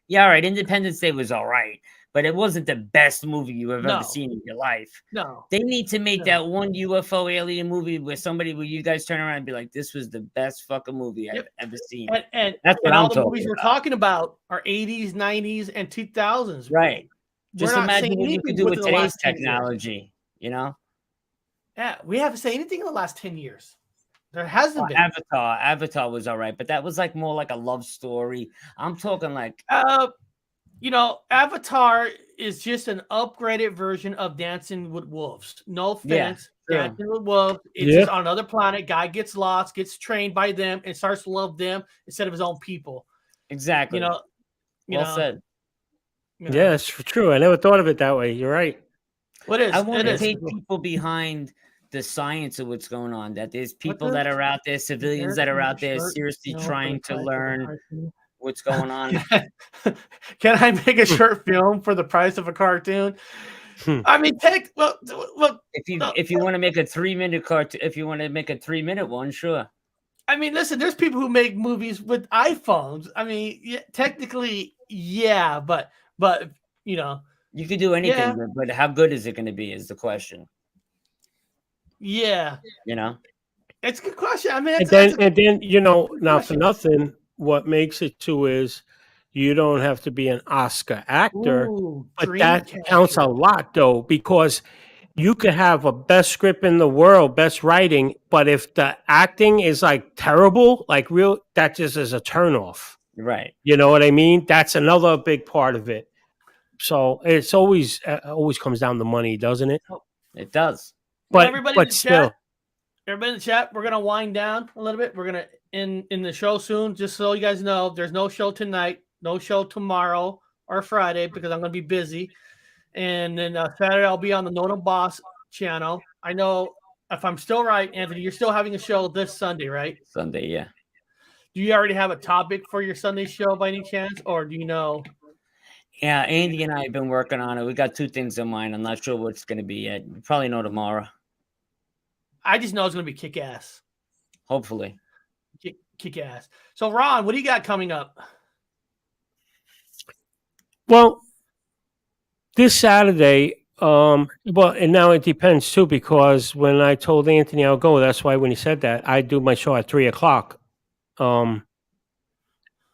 Yeah, all right, Independence Day was all right, but it wasn't the best movie you have ever seen in your life. No. They need to make that one UFO alien movie where you guys turn around and be like, this was the best fucking movie I've ever seen. And that's what all I'm the movies we're talking about are 80s, 90s, and 2000s. Right. Just imagine what you could do with today's technology, Yeah, we haven't said anything in the last 10 years. There hasn't been. Avatar was all right, but that was like more like a love story. I'm talking like Avatar is just an upgraded version of Dancing with Wolves. No offense. Dancing with Wolves. It's just on another planet. Guy gets lost, gets trained by them, and starts to love them instead of his own people. Exactly. Well said. Yeah, it's true. I never thought of it that way. You're right. What is? I want to take people behind the science of what's going on, that there's people that are out there, civilians that are out there seriously trying to learn what's going on. Can I make a short film for the price of a cartoon? I mean, if you want to make a 3-minute cartoon, if you want to make a 3-minute one, sure. I mean, listen, there's people who make movies with iPhones. I mean, technically, but you could do anything, but how good is it going to be is the question. Yeah. It's a good question. I mean, and then not for nothing, what makes it too is you don't have to be an Oscar actor, but that counts a lot, though, because you could have a best script in the world, best writing, but if the acting is like terrible, like that just is a turnoff. Right. You know what I mean? That's another big part of it. So it's always comes down to money, doesn't it? It does. But everybody in the chat, we're gonna wind down a little bit. We're gonna end the show soon. Just so you guys know, there's no show tonight, no show tomorrow or Friday because I'm gonna be busy. And then Saturday I'll be on the Nona Boss channel. I know if I'm still right, Anthony, you're still having a show this Sunday, right? Sunday, yeah. Do you already have a topic for your Sunday show by any chance, or do you know? Yeah, Andy and I have been working on it. We got 2 things in mind. I'm not sure what it's going to be yet. We'll probably know tomorrow. I just know it's going to be kick-ass. Hopefully. Kick-ass. So, Ron, what do you got coming up? Well, this Saturday, and now it depends, too, because when I told Anthony I'll go, that's why when he said that, I do my show at 3:00.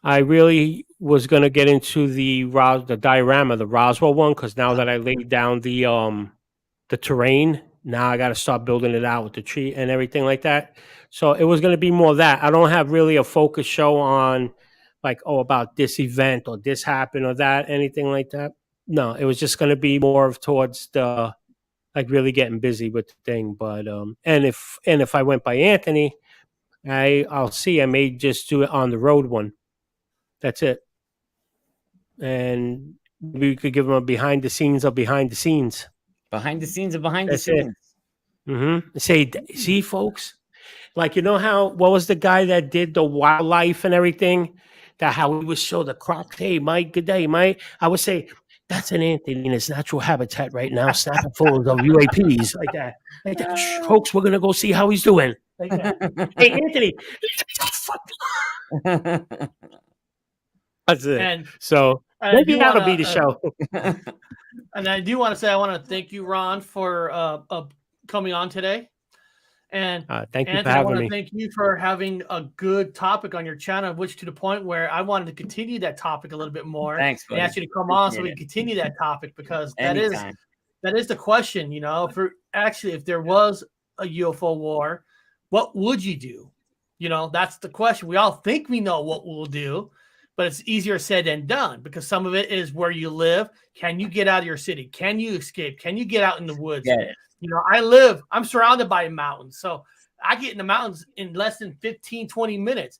I really was going to get into the diorama, the Roswell one, because now that I laid down the terrain now I got to start building it out with the tree and everything like that. So it was going to be more that. I don't have really a focus show on like, oh, about this event or this happened or that, anything like that. No, it was just going to be more of towards the like really getting busy with the thing. But and if I went by Anthony, I'll see. I may just do it on the road one. That's it. And we could give them a behind the scenes of behind the scenes. Behind the scenes of behind That's the scenes. Say, see, folks, like what was the guy that did the wildlife and everything? That how we would show the crops. Hey, Mike, good day, Mike. I would say that's an Anthony in his natural habitat right now, snapping photos of UAPs like that. Like that. Shh, folks, we're gonna go see how he's doing. Like that. Hey, Anthony. That's it. And so maybe that'll be the show. And I do want to say I want to thank you, Ron, for coming on today. And thank you Anthony, for having me. I want to thank you for having a good topic on your channel, which to the point where I wanted to continue that topic a little bit more. Thanks, and ask you to come on so we can continue that topic, because that is the question. If there was a UFO war, what would you do? That's the question. We all think we know what we'll do, but it's easier said than done, because some of it is where you live. Can you get out of your city? Can you escape? Can you get out in the woods? Yeah. I'm surrounded by mountains, so I get in the mountains in less than 15, 20 minutes.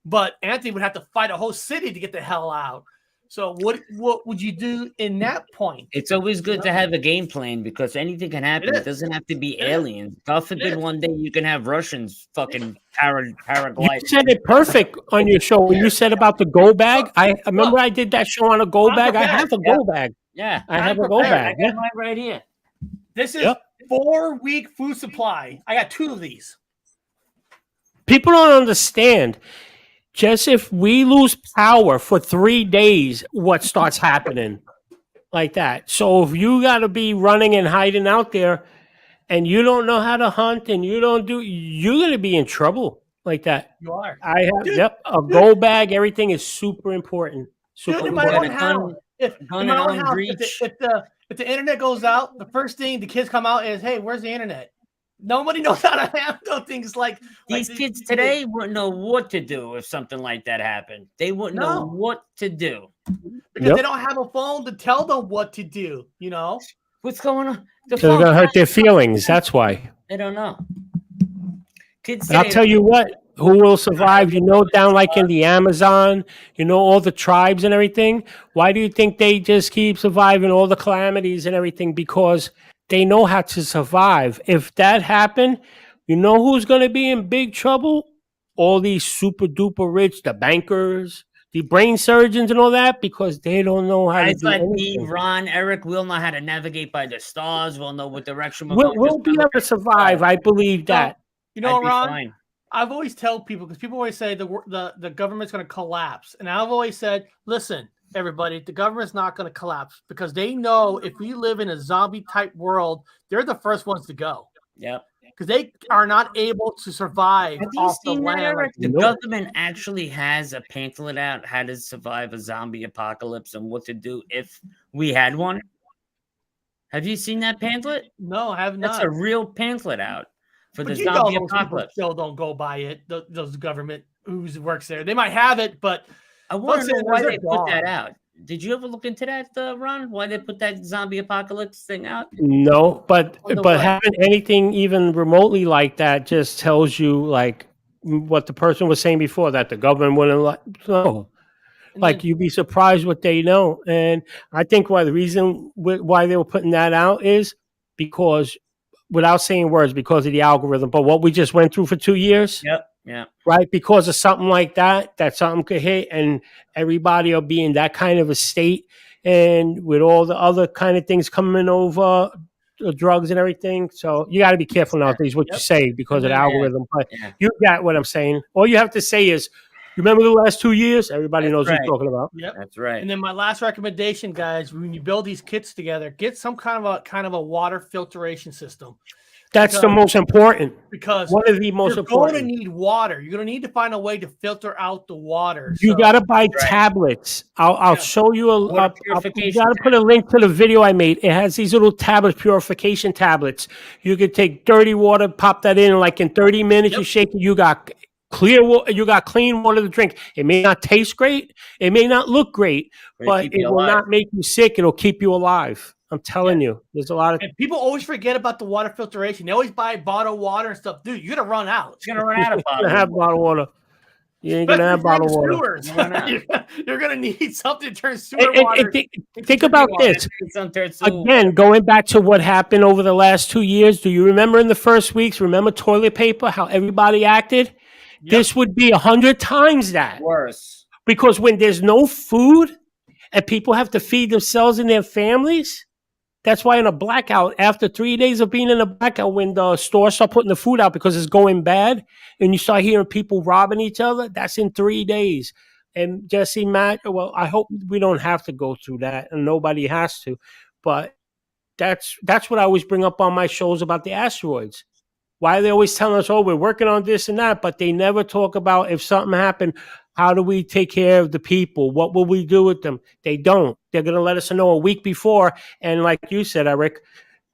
But Anthony would have to fight a whole city to get the hell out. So what would you do in that point? It's always good to have a game plan, because anything can happen. It doesn't have to be aliens. God forbid one day you can have Russians fucking paraglide. You said it perfect on your show when you said about the go bag. I remember I did that show on a go bag. I have a go bag. Yeah, I have a go bag. I got mine right here. This is 4-week food supply. I got 2 of these. People don't understand. Just if we lose power for 3 days, what starts happening like that? So if you got to be running and hiding out there and you don't know how to hunt and you're going to be in trouble like that. You are. I have a go bag. Everything is super important. If the internet goes out, the first thing the kids come out is, hey, where's the internet? Nobody knows how to handle things like these kids today wouldn't know what to do if something like that happened. They wouldn't know what to do. Because they don't have a phone to tell them what to do, What's going on? So they're going to hurt their feelings. That's why. They don't know. Kids I'll tell you what, who will survive, down like in the Amazon, all the tribes and everything. Why do you think they just keep surviving all the calamities and everything? Because they know how to survive. If that happened, who's going to be in big trouble? All these super duper rich, the bankers, the brain surgeons and all that, because they don't know how to do anything. Ron, Eric, we'll know how to navigate by the stars. We'll know what direction we're going. We'll be able to survive. I believe that. Ron, fine. I've always tell people, because people always say the government's going to collapse. And I've always said, listen, everybody, the government's not going to collapse, because they know if we live in a zombie type world, they're the first ones to go. Yep. Because they are not able to survive off the land. The government actually has a pamphlet out how to survive a zombie apocalypse and what to do if we had one. Have you seen that pamphlet? No, I have not. That's a real pamphlet out for the zombie apocalypse. Still don't go by it. Those government who works there, they might have it, but I want to know why they put that out. Did you ever look into that, Ron? Why they put that zombie apocalypse thing out? No, but having anything even remotely like that just tells you like what the person was saying before, that the government wouldn't know. Like you'd be surprised what they know. And I think the reason why they were putting that out is because, without saying words, because of the algorithm. But what we just went through for 2 years. Yep. Yeah. Right. Because of something like that something could hit and everybody will be in that kind of a state. And with all the other kind of things coming over, drugs and everything. So you got to be careful nowadays what you say because of the algorithm. But you got what I'm saying. All you have to say is, you remember the last 2 years? Everybody knows what you're talking about. Yep. That's right. And then my last recommendation, guys, when you build these kits together, get some kind of a water filtration system. That's the most important. Because one of the most important. You're going to need water. You're going to need to find a way to filter out the water. You got to buy tablets. I'll show you you got to put a link to the video I made. It has these little tablets, purification tablets. You could take dirty water, pop that in, like in 30 minutes, you shake it. You got clear water. You got clean water to drink. It may not taste great. It may not look great, but it will not make you sick. It'll keep you alive. I'm telling you, there's a lot of... And people always forget about the water filtration. They always buy bottled water and stuff. Dude, you're going to run out. You're going to run out of bottled water. You ain't going to have bottled water. You're going to need something to turn sewer water. Think about this. Again, going back to what happened over the last 2 years, do you remember in the first weeks, remember toilet paper, how everybody acted? Yep. This would be 100 times that. Worse. Because when there's no food and people have to feed themselves and their families... That's why in a blackout, after 3 days of being in a blackout, when the stores start putting the food out because it's going bad, and you start hearing people robbing each other, that's in 3 days. And Jesse, Matt, well, I hope we don't have to go through that, and nobody has to. But that's what I always bring up on my shows about the asteroids. Why are they always telling us, oh, we're working on this and that, but they never talk about if something happened, how do we take care of the people? What will we do with them? They don't. They're going to let us know a week before. And like you said, Eric,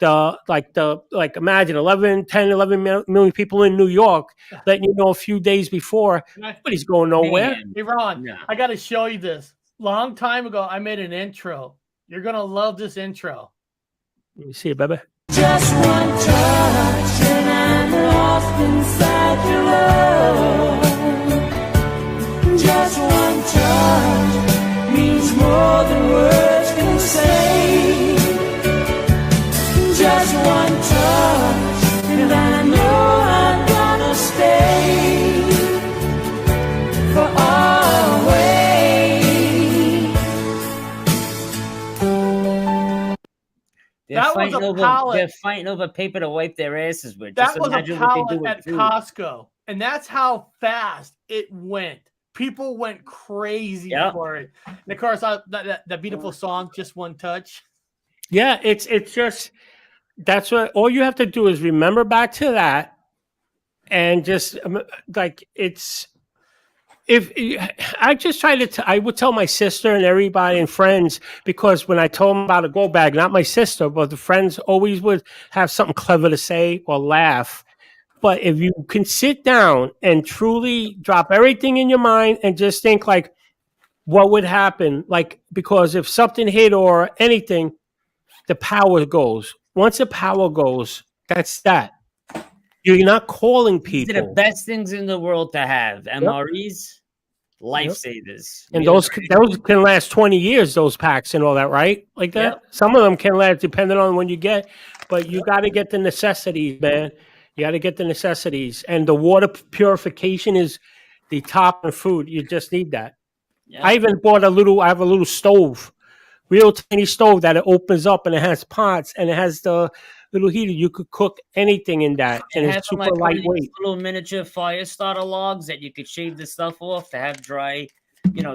imagine 11 million people in New York letting you know a few days before, but he's going nowhere. Hey, Ron, I got to show you this. Long time ago, I made an intro. You're going to love this intro. Let me see it, baby. Just one touch and I'm lost inside your love. Just one touch means more than words can say. Just one touch and I know I'm gonna stay for always. They're fighting over paper to wipe their asses with. That was a pallet at Costco, and that's how fast it went. People went crazy for it. And of course, that beautiful song, "Just One Touch." Yeah, it's just that's what all you have to do is remember back to that, and just like it's. If I just try to, I would tell my sister and everybody and friends, because when I told them about a go bag, not my sister, but the friends always would have something clever to say or laugh. But if you can sit down and truly drop everything in your mind and just think like, what would happen? Like, because if something hit or anything, the power goes. Once the power goes, that's that. You're not calling people. These are the best things in the world to have. MREs, lifesavers. And those can last 20 years, those packs and all that, right? Like that. Yep. Some of them can last depending on when you get, but you got to get the necessities, man. You got to get the necessities. And the water purification is the top of food. You just need that. Yep. I even bought I have a little stove, real tiny stove that it opens up and it has pots and it has the little heater. You could cook anything in that, and it's super lightweight. Little miniature fire starter logs that you could shave the stuff off to have dry,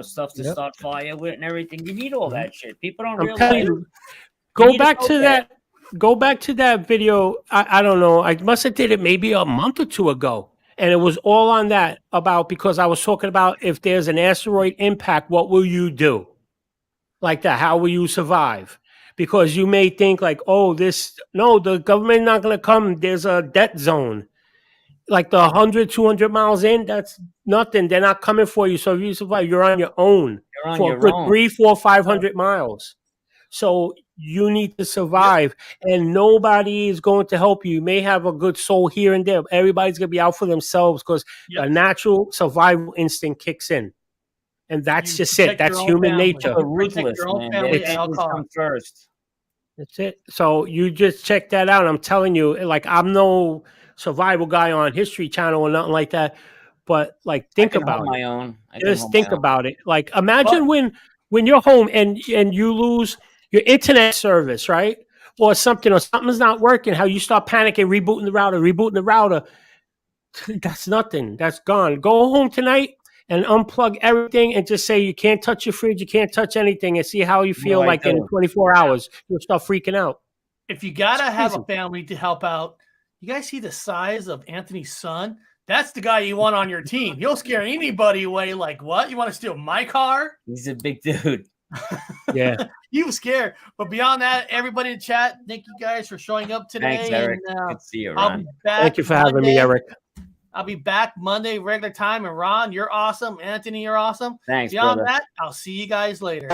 stuff to start fire with and everything. You need all that shit. People don't realize. Go back to that. Go back to that video. I don't know. I must have did it maybe a month or two ago, and it was all on that because I was talking about if there's an asteroid impact, what will you do? Like that, how will you survive? Because you may think like, the government not going to come. There's a debt zone. Like the 100, 200 miles in, that's nothing. They're not coming for you. So if you survive, you're on your own for 300, 400, 500 miles. So you need to survive, and nobody is going to help you. You may have a good soul here and there. Everybody's going to be out for themselves because a natural survival instinct kicks in. And that's just it. That's human nature. Ruthless, man. Come first. That's it. So you just check that out. I'm telling you, like, I'm no survival guy on History Channel or nothing like that. But like, think about it. Just think about it. Like, imagine when you're home and you lose your internet service, right? Or something's not working. How you start panicking, rebooting the router. That's nothing. That's gone. Go home tonight and unplug everything and just say you can't touch your fridge, you can't touch anything, and see how you feel in 24 hours. You'll start freaking out. If you got to have a family to help out, You guys see the size of Anthony's son? That's the guy you want on your team. He'll scare anybody away. Like, what? You want to steal my car? He's a big dude. Yeah. You was scared. But beyond that, everybody in chat, thank you guys for showing up today. Thanks, Eric. And, Good to see you, I'll Ron. be back Thank you for having me, Monday. Eric. I'll be back Monday, regular time. And Ron, you're awesome. Anthony, you're awesome. Thanks, Beyond brother. that, I'll see you guys later.